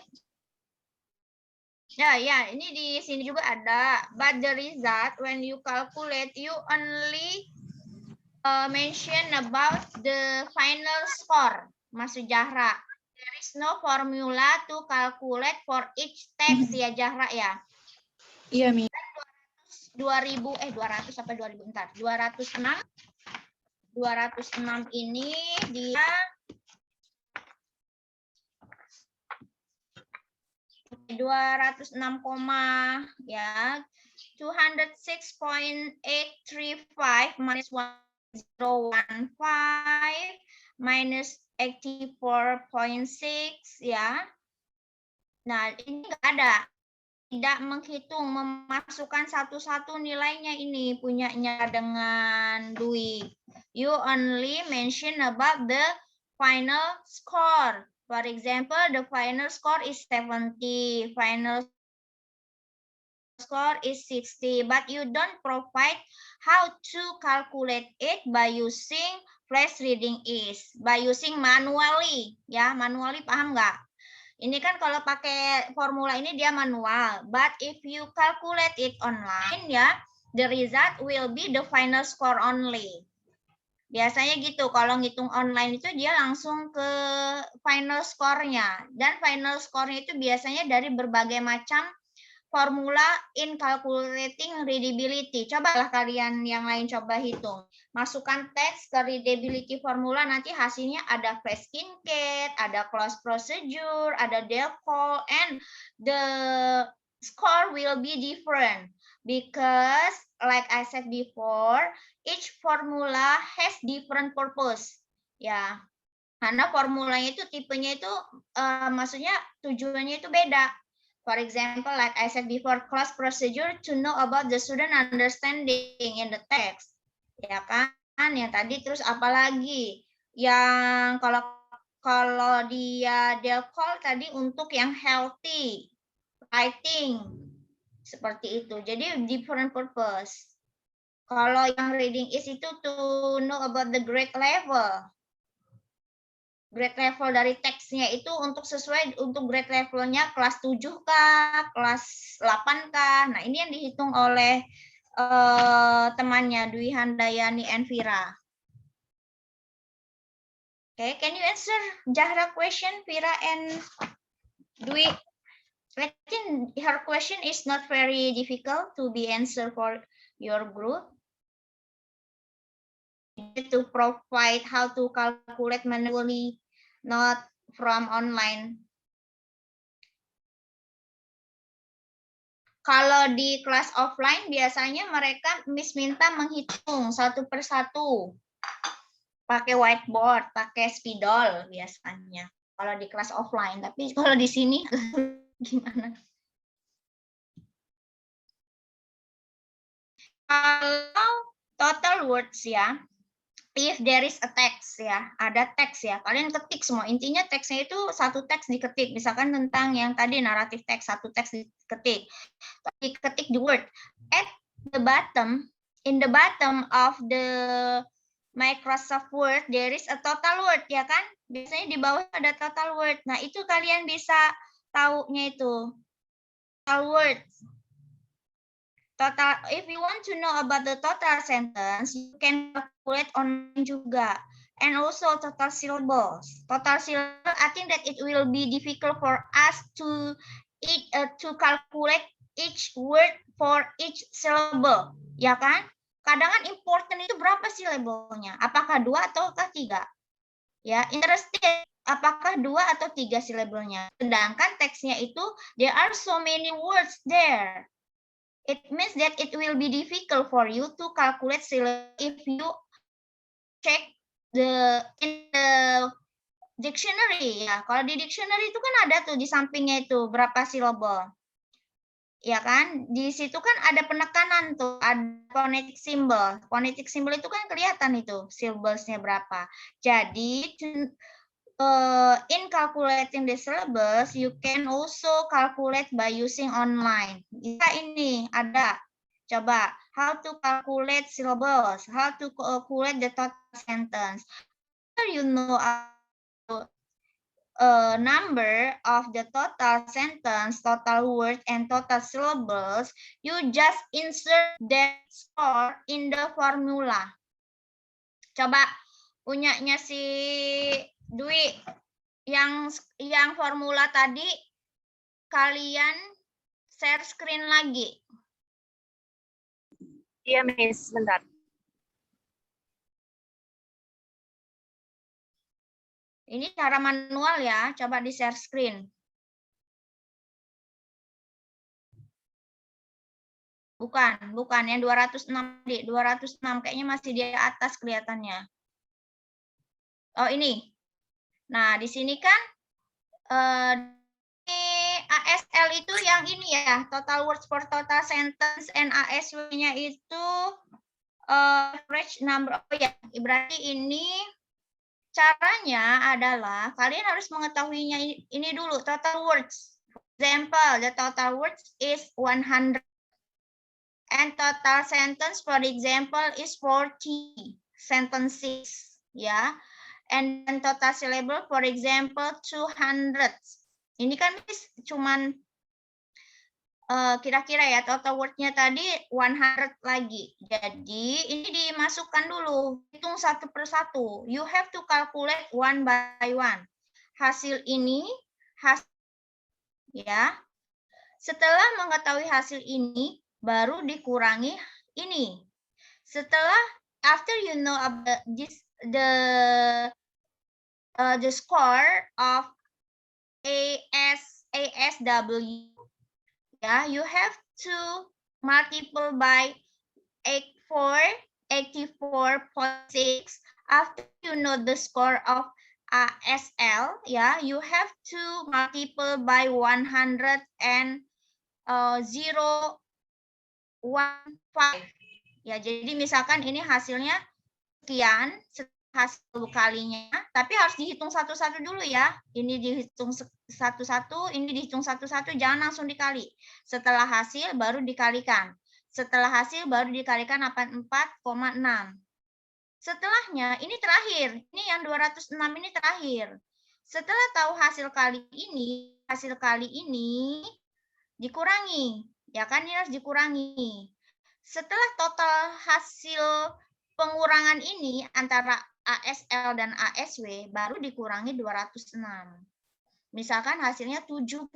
Ya, ini di sini juga ada. But the result when you calculate, you only mention about the final score, Mas Jahra. There is no formula to calculate for each text ya Jahra ya. Iya, Mi. 200 apa 2000 entar. 206 ini dia 206, ya 206.835 minus 1015 minus 84.6 ya. Nah, ini enggak ada. Tidak menghitung, memasukkan satu-satu nilainya ini punyanya dengan Dwi. You only mention about the final score. For example, the final score is 70, final score is 60, but you don't provide how to calculate it by using flash reading is, by using manually. Ya, manually paham nggak? Ini kan kalau pakai formula ini dia manual, but if you calculate it online ya, the result will be the final score only. Biasanya gitu, kalau ngitung online itu dia langsung ke final score-nya. Dan final score-nya itu biasanya dari berbagai macam formula in calculating readability. Cobalah kalian yang lain coba hitung. Masukkan teks ke readability formula, nanti hasilnya ada flash cat, ada close procedure, ada del call, and the score will be different. Because, like I said before, each formula has different purpose. Ya, Karena formulanya itu tipenya itu maksudnya tujuannya itu beda. For example, like I said before, class procedure to know about the student understanding in the text. Ya kan? Yang tadi terus apalagi? Yang kalau dia Del call tadi untuk yang healthy writing. Seperti itu. Jadi different purpose. Kalau yang reading is itu to know about the grade level. Grade level dari teksnya itu untuk sesuai untuk grade levelnya kelas 7 kah, kelas 8 kah. Nah, ini yang dihitung oleh temannya Dwi Handayani and Vira. Okay, can you answer Zahra question, Vira and Dwi? I think her question is not very difficult to be answered for your group. To provide how to calculate manually, not from online. Kalau di kelas offline biasanya mereka minta menghitung satu persatu. Pakai whiteboard, pakai spidol biasanya. Kalau di kelas offline, tapi kalau di sini gimana? Kalau total words ya, if there is a text ya, ada teks ya, kalian ketik semua. Intinya teksnya itu satu teks diketik. Misalkan tentang yang tadi naratif teks, satu teks diketik. Ketik the word. At the bottom, in the bottom of the Microsoft Word, there is a total word ya kan? Biasanya di bawah ada total word. Nah itu kalian bisa taunya itu. Total words. Total, if you want to know about the total sentence, you can calculate online juga. And also total syllables. Total syllable, I think that it will be difficult for us to calculate each word for each syllable. Ya kan? Kadang kan important itu berapa syllable-nya? Apakah 2 atau 3? Ya, interested. Apakah 2 atau 3 syllable-nya? Sedangkan teksnya itu, there are so many words there. It means that it will be difficult for you to calculate if you check in the dictionary ya. Kalau di dictionary itu kan ada tuh di sampingnya itu berapa syllable. Ya kan? Di situ kan ada penekanan tuh, ada phonetic symbol. Phonetic symbol itu kan kelihatan itu syllables-nya berapa. Jadi in calculating the syllables, you can also calculate by using online. Bisa ini ada. Coba, how to calculate syllables, how to calculate the total sentence. After you know number of the total sentence, total word, and total syllables, you just insert that score in the formula. Coba, punyanya si Dwi, yang formula tadi kalian share screen lagi. Iya, Miss, bentar. Ini cara manual ya, coba di share screen. Bukan yang 206 di 206 kayaknya masih di atas kelihatannya. Oh, ini. Nah, di sini kan ASL itu yang ini ya, total words for total sentence, and ASW-nya itu average number. Oh ya, berarti ini caranya adalah kalian harus mengetahuinya ini dulu, total words. For example, the total words is 100. And total sentence, for example, is 40 sentences. Ya. And total syllable, for example, 200. Ini kan cuman kira-kira ya, total word-nya tadi 100 lagi. Jadi ini dimasukkan dulu, hitung satu persatu. You have to calculate one by one. Hasil ini, ya. Setelah mengetahui hasil ini, baru dikurangi ini. Setelah, after you know about the score of ASW, yeah, you have to multiply by 84.6 after you know the score of ASL, ya, you have to multiple by 100 and 015. Ya, jadi misalkan ini hasilnya sekian, hasil kalinya, tapi harus dihitung satu-satu dulu ya. Ini dihitung satu-satu, ini dihitung satu-satu, jangan langsung dikali. Setelah hasil baru dikalikan. Setelah hasil baru dikalikan 84,6. Setelahnya, ini terakhir. Ini yang 206 ini terakhir. Setelah tahu hasil kali ini dikurangi. Ya kan, ini harus dikurangi. Setelah total hasil pengurangan ini antara ASL dan ASW baru dikurangi 206. Misalkan hasilnya 70.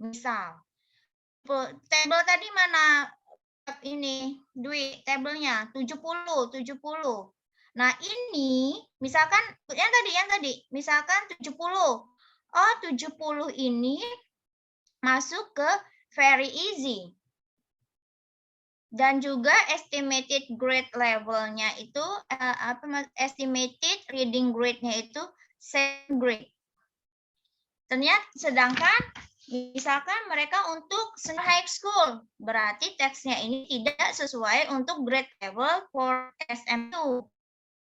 Misal. Tabel tadi mana ini? Dwi, tabelnya 70. Nah, ini misalkan yang tadi misalkan 70. Oh, 70 ini masuk ke very easy. Dan juga estimated grade levelnya itu estimated reading grade-nya itu 7 grade. Ternyata sedangkan misalkan mereka untuk senior high school, berarti teksnya ini tidak sesuai untuk grade level for SM2.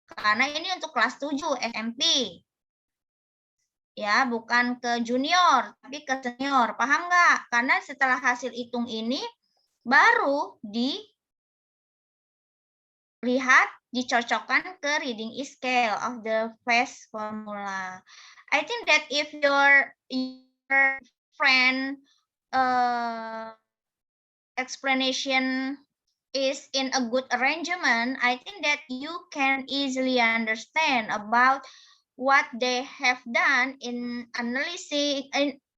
Karena ini untuk kelas 7 SMP. Ya, bukan ke junior, tapi ke senior. Paham nggak? Karena setelah hasil hitung ini baru dilihat, dicocokkan ke reading scale of the FAST formula. I think that if your friend explanation is in a good arrangement, I think that you can easily understand about what they have done in analysis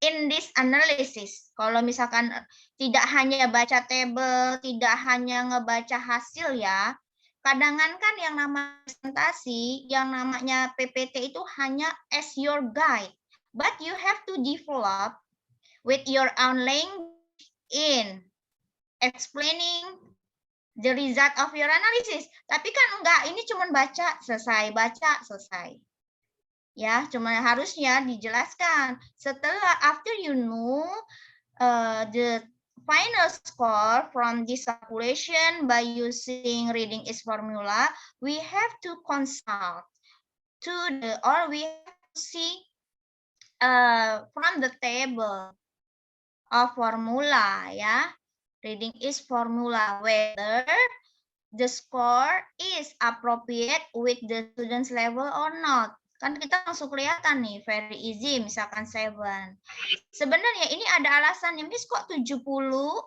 in this analysis. Kalau misalkan tidak hanya baca table, tidak hanya ngebaca hasil ya, kadang-kadang kan yang namanya presentasi, yang namanya PPT itu hanya as your guide. But you have to develop with your own language in explaining the result of your analysis. Tapi kan enggak, ini cuma baca, selesai. Ya, cuma harusnya dijelaskan. Setelah after you know the final score from this calculation by using reading is formula, we have to consult to we have to see from the table of formula, ya. Reading is formula whether the score is appropriate with the student's level or not. Kan kita langsung kelihatan nih, very easy, misalkan 7. Sebenarnya ini ada alasannya, Miss, kok 70,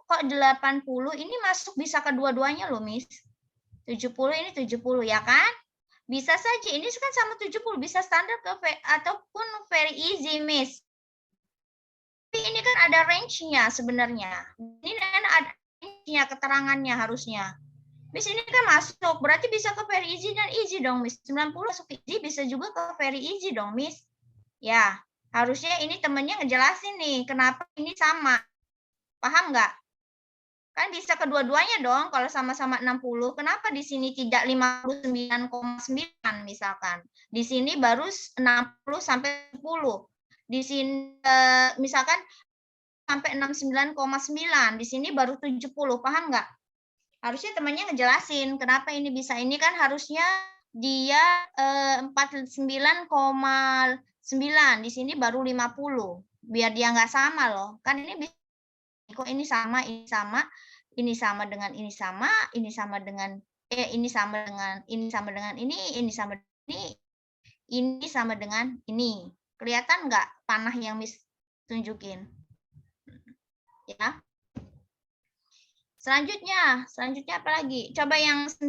kok 80, ini masuk bisa kedua-duanya loh, Miss. 70 ini 70, ya kan? Bisa saja, ini kan sama 70, bisa standar ke ataupun very easy, Miss. Tapi ini kan ada range-nya sebenarnya. Ini kan ada range-nya, keterangannya harusnya. Miss, ini kan masuk, berarti bisa ke very easy dan easy dong, Miss. 90 masuk easy, bisa juga ke very easy dong, Miss. Ya, harusnya ini temennya ngejelasin nih, kenapa ini sama. Paham nggak? Kan bisa kedua-duanya dong, kalau sama-sama 60. Kenapa di sini tidak 59,9 misalkan. Di sini baru 60 sampai 10. Di sini misalkan sampai 69,9. Di sini baru 70, paham nggak? Harusnya temannya ngejelasin kenapa ini bisa. Ini kan harusnya dia 49,9, di sini baru 50. Biar dia nggak sama loh. Kan ini bisa, kok ini sama, ini sama, ini sama dengan ini sama, ini sama dengan ini sama dengan ini sama dengan ini sama ini sama dengan ini. Kelihatan nggak panah yang Miss tunjukin? Ya. Selanjutnya apa lagi? Coba yang 10.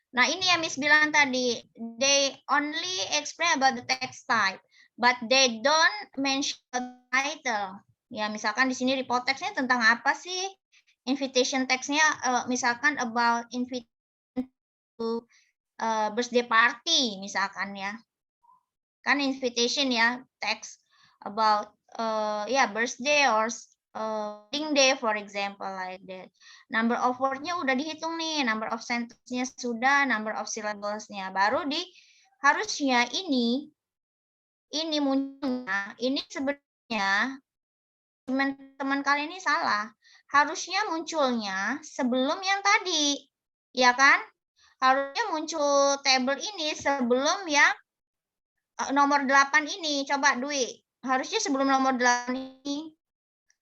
Nah, ini yang Miss bilang tadi. They only explain about the text type, but they don't mention the title. Ya, misalkan di sini report text-nya tentang apa sih? Invitation text-nya misalkan about invitation to birthday party misalkan ya. Kan invitation ya, text about birthday or reading day, for example, like that. Number of word-nya udah dihitung nih, number of sentence-nya sudah, number of syllables-nya. Baru harusnya ini munculnya, ini sebenarnya teman-teman kalian ini salah. Harusnya munculnya sebelum yang tadi, ya kan? Harusnya muncul table ini sebelum yang nomor 8 ini. Coba Dwi, harusnya sebelum nomor 8 ini.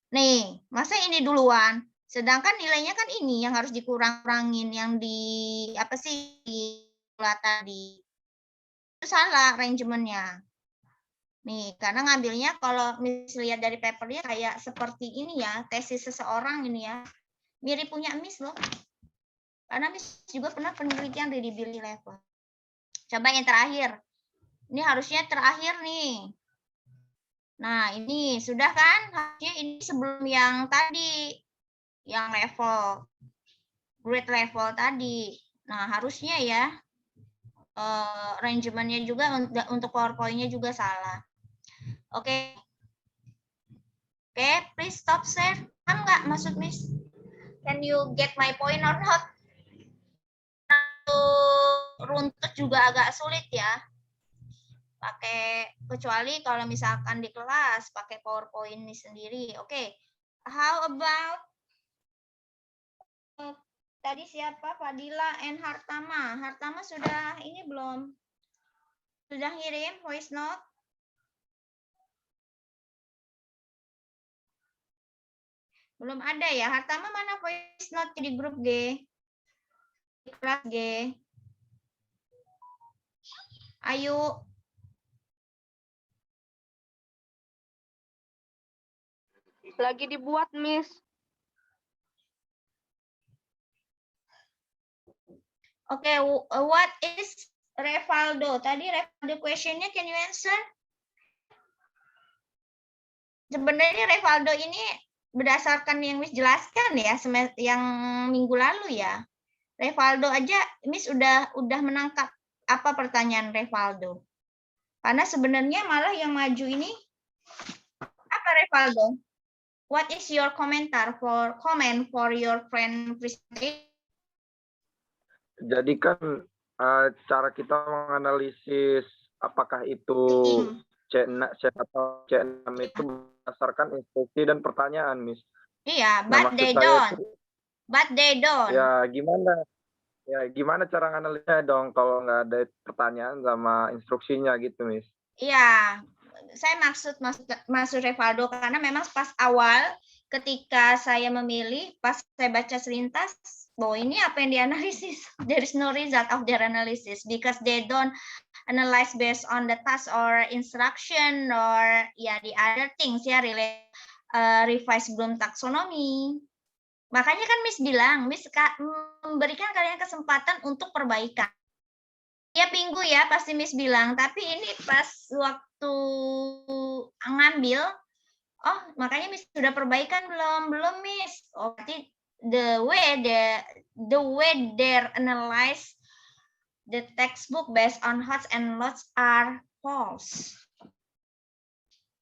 Nih, masa ini duluan? Sedangkan nilainya kan ini yang harus dikurang-kurangin, yang di apa sih di tadi. Itu salah arrangementnya. Nih, karena ngambilnya kalau Miss lihat dari papernya kayak seperti ini ya, tesis seseorang ini ya. Mirip punya Miss loh. Karena Miss juga pernah penelitian readability level. Coba yang terakhir. Ini harusnya terakhir nih. Nah, ini sudah kan? Harusnya ini sebelum yang tadi. Yang level. Grade level tadi. Nah, harusnya ya. Arrangementnya juga untuk PowerPoint-nya juga salah. Oke. Oke, please stop share. Paham nggak maksud Miss? Can you get my point or not? Runtut juga agak sulit ya. Kecuali kalau misalkan di kelas pakai PowerPoint ini sendiri. Oke. How about tadi siapa? Fadila and Hartama. Hartama sudah ini belum? Sudah ngirim voice note? Belum ada ya. Hartama mana voice note di grup G? Di kelas G. Ayo. Lagi dibuat, Miss. Oke, what is Revaldo? Tadi Revaldo question-nya can you answer? Sebenarnya Revaldo ini berdasarkan yang Miss jelaskan ya, yang minggu lalu ya. Revaldo aja Miss udah menangkap apa pertanyaan Revaldo. Karena sebenarnya malah yang maju ini apa Revaldo? What is your comment for your friend presentation? Jadi kan cara kita menganalisis apakah itu C6 itu berdasarkan instruksi dan pertanyaan, Miss. Iya, Nah, but they don't. But they don't. Ya, gimana cara nganalisnya dong kalau nggak ada pertanyaan sama instruksinya gitu, Miss? Iya, saya maksud Revaldo karena memang pas awal ketika saya memilih, pas saya baca selintas, bahwa ini apa yang dianalisis. There is no result of their analysis because they don't analyze based on the task or instruction or ya the other things ya relate revise Bloom taxonomy. Makanya kan Miss bilang, Miss memberikan kalian kesempatan untuk perbaikan. Tiap minggu ya pasti Miss bilang, tapi ini pas waktu ngambil, oh makanya Miss sudah perbaikan belum Miss? Oh berarti the way they analyze the textbook based on HOTS and LOTS are false.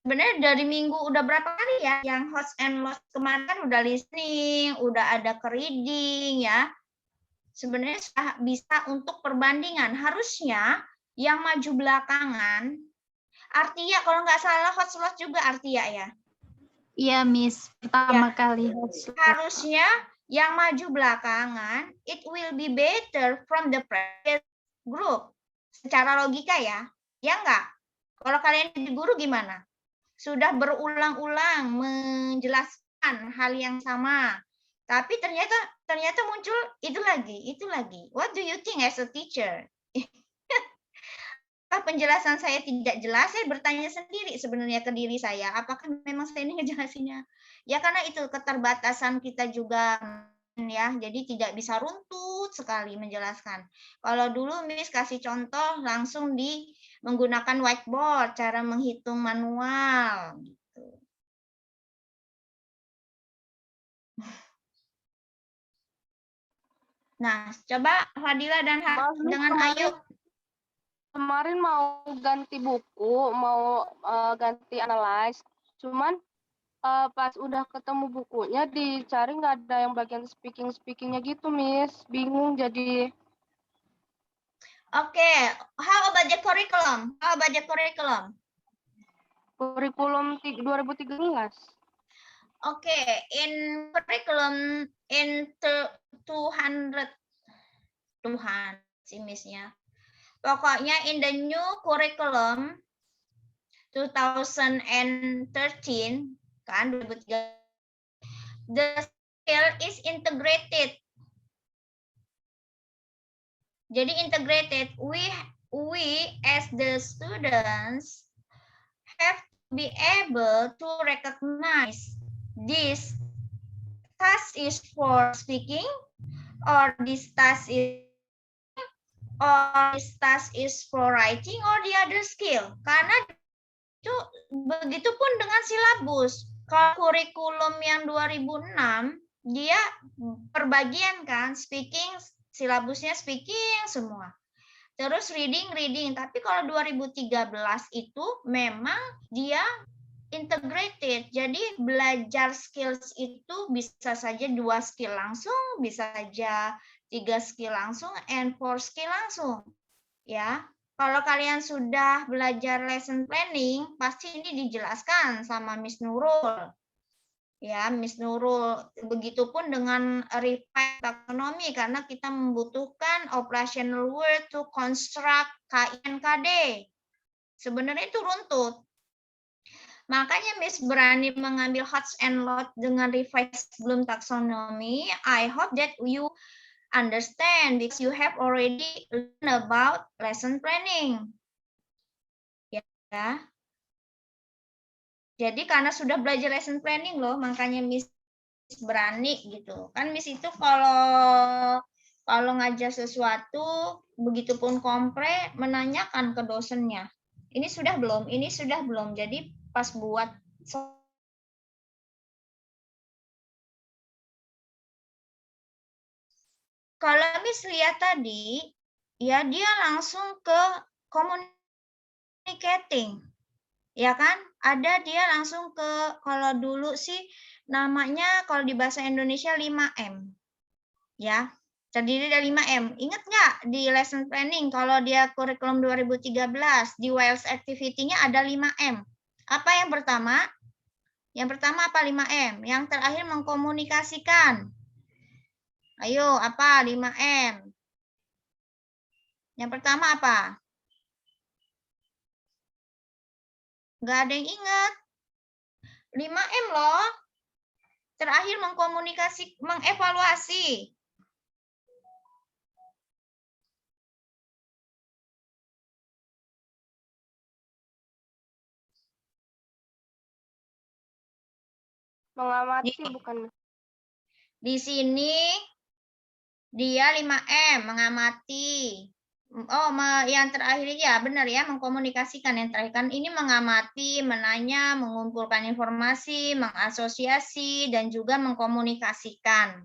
Sebenarnya dari minggu udah berapa kali ya yang HOTS and LOTS kemarin kan udah listening, udah ada ke reading ya. Sebenarnya bisa untuk perbandingan. Harusnya yang maju belakangan, Artia kalau nggak salah HOTS LOTS juga Artia ya? Iya, Miss. Pertama kali. Harusnya yang maju belakangan, it will be better from the previous group. Secara logika ya. Ya enggak? Kalau kalian jadi guru gimana? Sudah berulang-ulang menjelaskan hal yang sama. Tapi ternyata muncul itu lagi. What do you think as a teacher? Penjelasan saya tidak jelas, saya bertanya sendiri sebenarnya ke diri saya, apakah memang saya ini ngejelasinnya? Ya karena itu keterbatasan kita juga ya, jadi tidak bisa runtut sekali menjelaskan. Kalau dulu Miss kasih contoh langsung menggunakan whiteboard, cara menghitung manual gitu. Nah, coba Fadila dan dengan Ayu. Kemarin mau ganti buku, mau ganti analyze, cuman pas udah ketemu bukunya dicari nggak ada yang bagian speakingnya gitu, Miss. Bingung jadi. Okay, how about the curriculum? How about the curriculum? Kurikulum 2013. Okay, in curriculum in 200 Tuhan si Miss-nya. Pokoknya in the new curriculum 2013 kan 2003 the skill is integrated. Jadi integrated, we as the students have to be able to recognize this task is for speaking or this task is for writing or the other skill. Karena itu begitupun dengan silabus. Kalau kurikulum yang 2006 dia perbagian kan, speaking, silabusnya speaking semua. Terus reading. Tapi kalau 2013 itu memang dia integrated. Jadi belajar skills itu bisa saja 2 skill langsung, bisa saja 3 skill langsung, and 4 skill langsung. Ya. Kalau kalian sudah belajar lesson planning, pasti ini dijelaskan sama Miss Nurul. Ya, Miss Nurul. Begitupun dengan refined taxonomy karena kita membutuhkan operational word to construct KINKD. Sebenarnya itu runtut. Makanya Miss berani mengambil HOTS and LOT dengan revise sebelum taxonomy. I hope that you understand because you have already learned about lesson planning. Ya. Jadi karena sudah belajar lesson planning loh, makanya Miss berani gitu. Kan Miss itu kalau ngajar sesuatu, begitupun kompre menanyakan ke dosennya. Ini sudah belum? Ini sudah belum? Jadi pas buat kalau Miss lihat tadi, ya dia langsung ke communicating. Ya kan? Ada dia langsung ke, kalau dulu sih namanya kalau di bahasa Indonesia 5M. Ya, terdiri dari 5M. Ingat nggak di lesson planning kalau dia kurikulum 2013 di WILES activity-nya ada 5M. Apa yang pertama? Yang pertama apa 5M? Yang terakhir mengkomunikasikan. Ayo, apa 5M? Yang pertama apa? Nggak ada yang ingat. 5M loh. Terakhir mengevaluasi. Mengamati bukan. Di sini dia 5M, mengamati. Oh, yang terakhir ya benar ya, mengkomunikasikan. Yang terakhir kan ini mengamati, menanya, mengumpulkan informasi, mengasosiasi, dan juga mengkomunikasikan.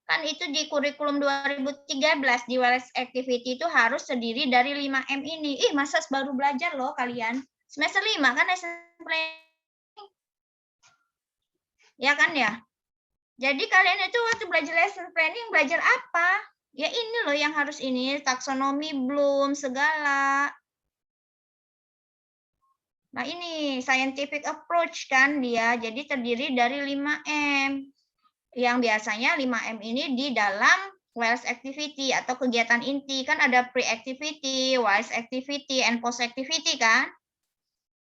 Kan itu di kurikulum 2013 di WILES activity itu harus terdiri dari 5M ini. Ih, masa baru belajar loh kalian. Semester 5 kan lesson planning. Ya kan ya? Jadi kalian itu waktu belajar lesson planning belajar apa? Ya ini loh yang harus ini, taksonomi belum segala. Nah ini scientific approach kan dia, jadi terdiri dari 5M. Yang biasanya 5M ini di dalam WILES activity atau kegiatan inti. Kan ada pre-activity, WILES activity, and post-activity kan?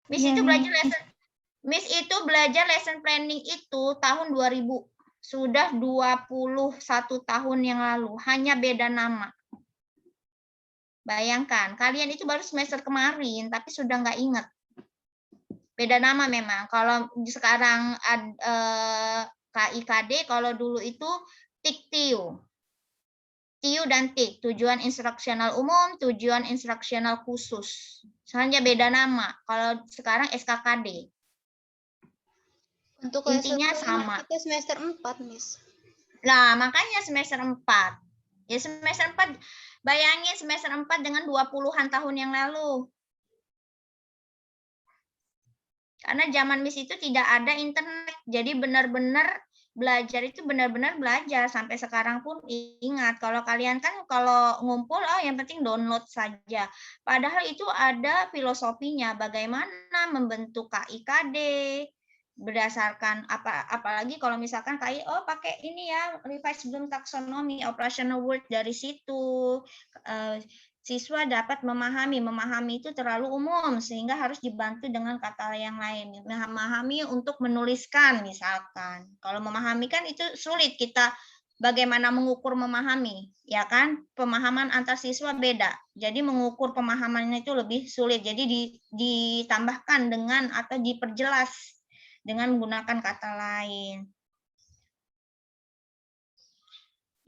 Miss itu belajar lesson planning itu tahun 2000. Sudah 21 tahun yang lalu, hanya beda nama. Bayangkan, kalian itu baru semester kemarin, tapi sudah nggak ingat. Beda nama memang. Kalau sekarang KIKD, kalau dulu itu TIK-TIU. TIU dan TIK, tujuan instruksional umum, tujuan instruksional khusus. Hanya beda nama. Kalau sekarang SKKD. Untuk intinya sama. Kita semester 4, Miss. Nah, makanya semester 4. Ya semester 4, bayangin semester 4 dengan 20-an tahun yang lalu. Karena zaman Miss itu tidak ada internet. Jadi benar-benar belajar itu benar-benar belajar. Sampai sekarang pun ingat. Kalau kalian kan kalau ngumpul, oh yang penting download saja. Padahal itu ada filosofinya. Bagaimana membentuk KIKD. Berdasarkan apalagi kalau misalkan KI, oh pakai ini ya, revise Bloom taxonomy, operational word dari situ. Siswa dapat memahami itu terlalu umum sehingga harus dibantu dengan kata yang lain. Memahami untuk menuliskan misalkan. Kalau memahami kan itu sulit, kita bagaimana mengukur memahami, ya kan? Pemahaman antar siswa beda. Jadi mengukur pemahamannya itu lebih sulit. Jadi ditambahkan dengan atau diperjelas dengan menggunakan kata lain.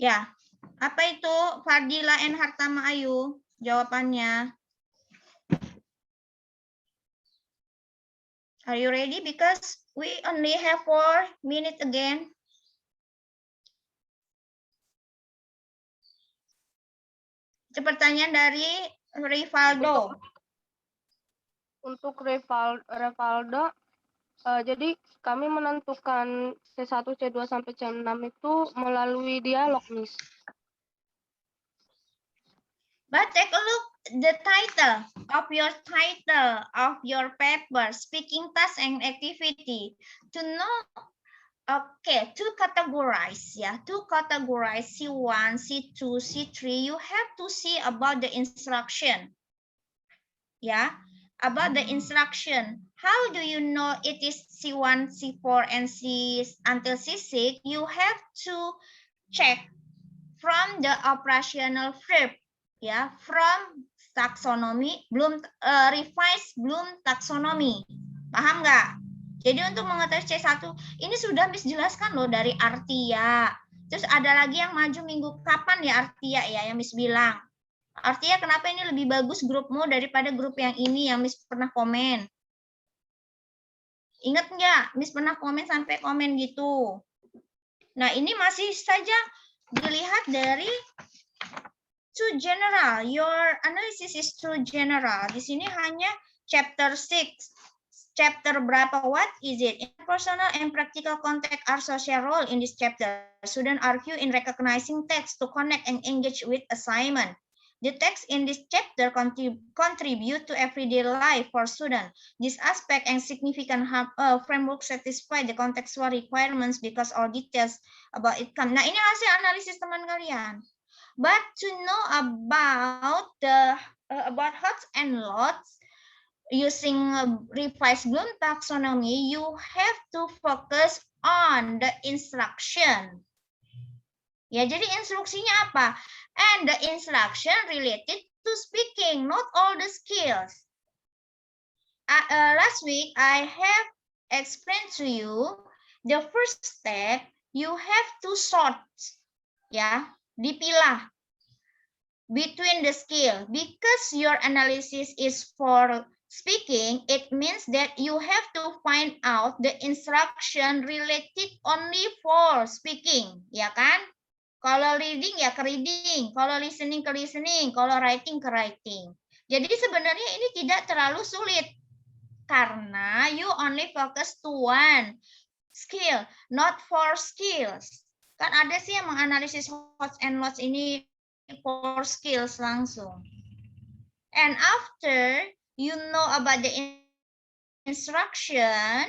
Ya, apa itu Fadila N. Hartama Ayu? Jawabannya. Are you ready? Because we only have 4 minutes again. Itu pertanyaan dari Rivaldo. Untuk Rivaldo, jadi kami menentukan C1, C2 sampai C6 itu melalui dialog, Miss. But take a look the title of your paper, speaking task and activity. To know, okay, to categorize C1, C2, C3, you have to see about the instruction. Yeah, about the instruction. How do you know it is C1, C4, and until C6? You have to check from the operational verb. Ya, from taxonomy, revise Bloom taxonomy. Paham nggak? Jadi untuk mengetahui C1, ini sudah Miss jelaskan loh dari Artia. Terus ada lagi yang maju minggu kapan ya Artia ya, yang Miss bilang. Artia, kenapa ini lebih bagus grupmu daripada grup yang ini yang Miss pernah komen? Ingat nggak? Miss pernah komen sampai komen gitu. Nah, ini masih saja dilihat dari too general, your analysis is too general. Di sini hanya chapter 6. Chapter berapa? What is it? Interpersonal and practical contact are social role in this chapter. Students argue in recognizing text to connect and engage with assignment. The text in this chapter contribute to everyday life for students. This aspect and significant framework satisfy the contextual requirements because all details about it come. Nah, ini hasil analisis teman kalian. But to know about about hots and lots using revised Bloom taxonomy, you have to focus on the instruction. Ya, jadi instruksinya apa? And the instruction related to speaking, not all the skills. Last week I have explained to you the first step. You have to sort, ya. Dipilah between the skill, because your analysis is for speaking. It means that you have to find out the instruction related only for speaking, ya kan? Kalau reading ya ke reading, kalau listening ke listening, kalau writing ke writing. Jadi sebenarnya ini tidak terlalu sulit karena you only focus to one skill, not 4 skills. Kan ada sih yang menganalisis hots and lots ini 4 skills langsung. And after you know about the instruction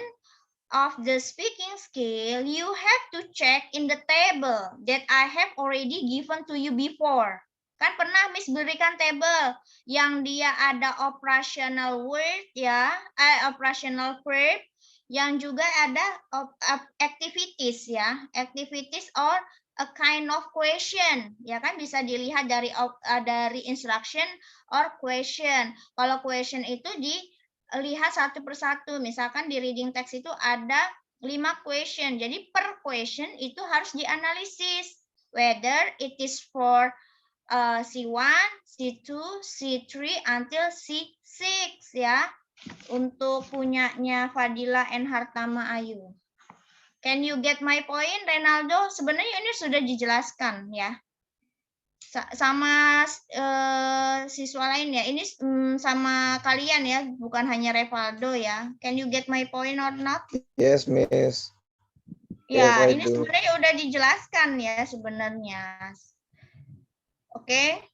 of the speaking skill, you have to check in the table that I have already given to you before. Kan pernah Miss berikan table yang dia ada operational word ya, operational verb, yang juga ada activities ya, activities or a kind of question, ya kan bisa dilihat dari instruction or question. Kalau question itu dilihat satu persatu, misalkan di reading text itu ada 5 question, jadi per question itu harus dianalisis whether it is for C1, C2, C3 until C6 ya. Untuk punyanya Fadila N. Hartama Ayu. Can you get my point, Renaldo? Sebenarnya ini sudah dijelaskan ya. Sama siswa lain ya. Ini sama kalian ya, bukan hanya Revaldo ya. Can you get my point or not? Yes, Miss. Ya, Yes, I ini do. sebenarnya udah dijelaskan ya sebenarnya. Oke.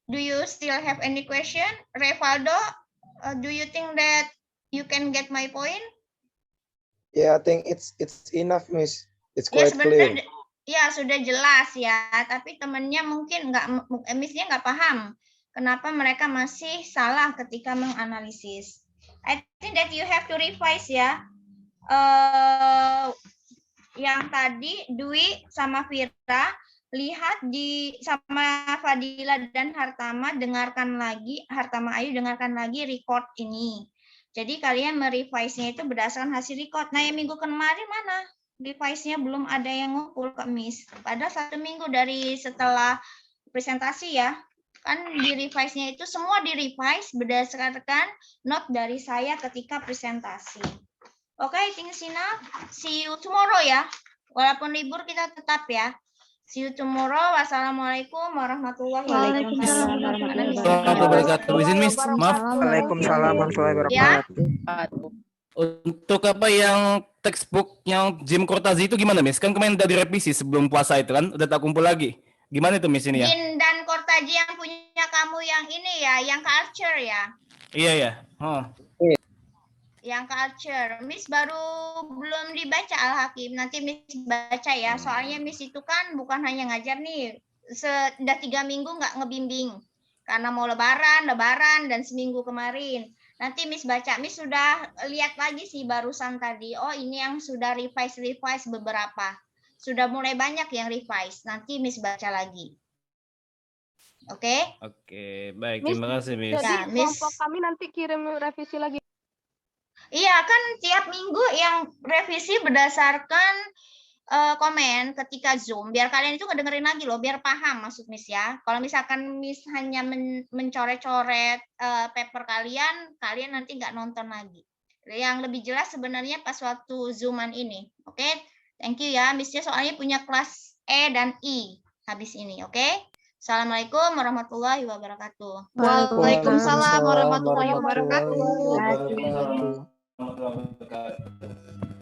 Do you still have any question? Revaldo, do you think that you can get my point? Yeah, I think it's enough, Miss. It's Ya quite clear. sebenarnya ya sudah jelas ya, tapi temennya mungkin Miss-nya nggak paham kenapa mereka masih salah ketika menganalisis. I think that you have to revise ya. Yang tadi Dwi sama Vira lihat sama Fadila dan Hartama Hartama Ayu dengarkan lagi record ini. Jadi kalian merevise-nya itu berdasarkan hasil record. Nah, yang minggu kemarin mana? Revise-nya belum ada yang ngumpul ke Miss. Padahal 1 minggu dari setelah presentasi ya. Kan di revise-nya itu semua di revise berdasarkan note dari saya ketika presentasi. Oke, thanks enough. See you tomorrow ya. Walaupun libur kita tetap ya. See you tomorrow. Wassalamualaikum warahmatullahi wabarakatuh. Izin Miss, maaf. Waalaikumsalam warahmatullahi wabarakatuh. Untuk apa yang textbook yang Jim Cortazzi itu gimana Miss? Kan kemarin udah direvisi sebelum puasa itu kan, udah tak kumpul lagi. Gimana itu Miss ini ya? Jin dan Cortazzi yang punya kamu yang ini ya, yang culture ya. Iya ya. Oh. Yang culture. Miss baru belum dibaca Al-Hakim. Nanti Miss baca ya. Soalnya Miss itu kan bukan hanya ngajar nih. Sudah 3 minggu nggak ngebimbing. Karena mau lebaran, dan seminggu kemarin. Nanti Miss baca. Miss sudah lihat lagi sih barusan tadi. Oh ini yang sudah revise beberapa. Sudah mulai banyak yang revise. Nanti Miss baca lagi. Oke? Oke, baik. Miss, Terima kasih Miss. Jadi Ya, Miss. kelompok kami nanti kirim revisi lagi. Iya kan tiap minggu yang revisi berdasarkan komen ketika Zoom. Biar kalian itu ngedengerin lagi loh, biar paham maksud Miss ya. Kalau misalkan Miss hanya mencoret-coret paper kalian nanti nggak nonton lagi. Yang lebih jelas sebenarnya pas waktu Zooman ini. Oke, thank you ya. Miss-nya soalnya punya kelas E dan I habis ini. Oke. Assalamualaikum warahmatullahi wabarakatuh. Waalaikumsalam warahmatullahi wabarakatuh. Warahmatullahi wabarakatuh.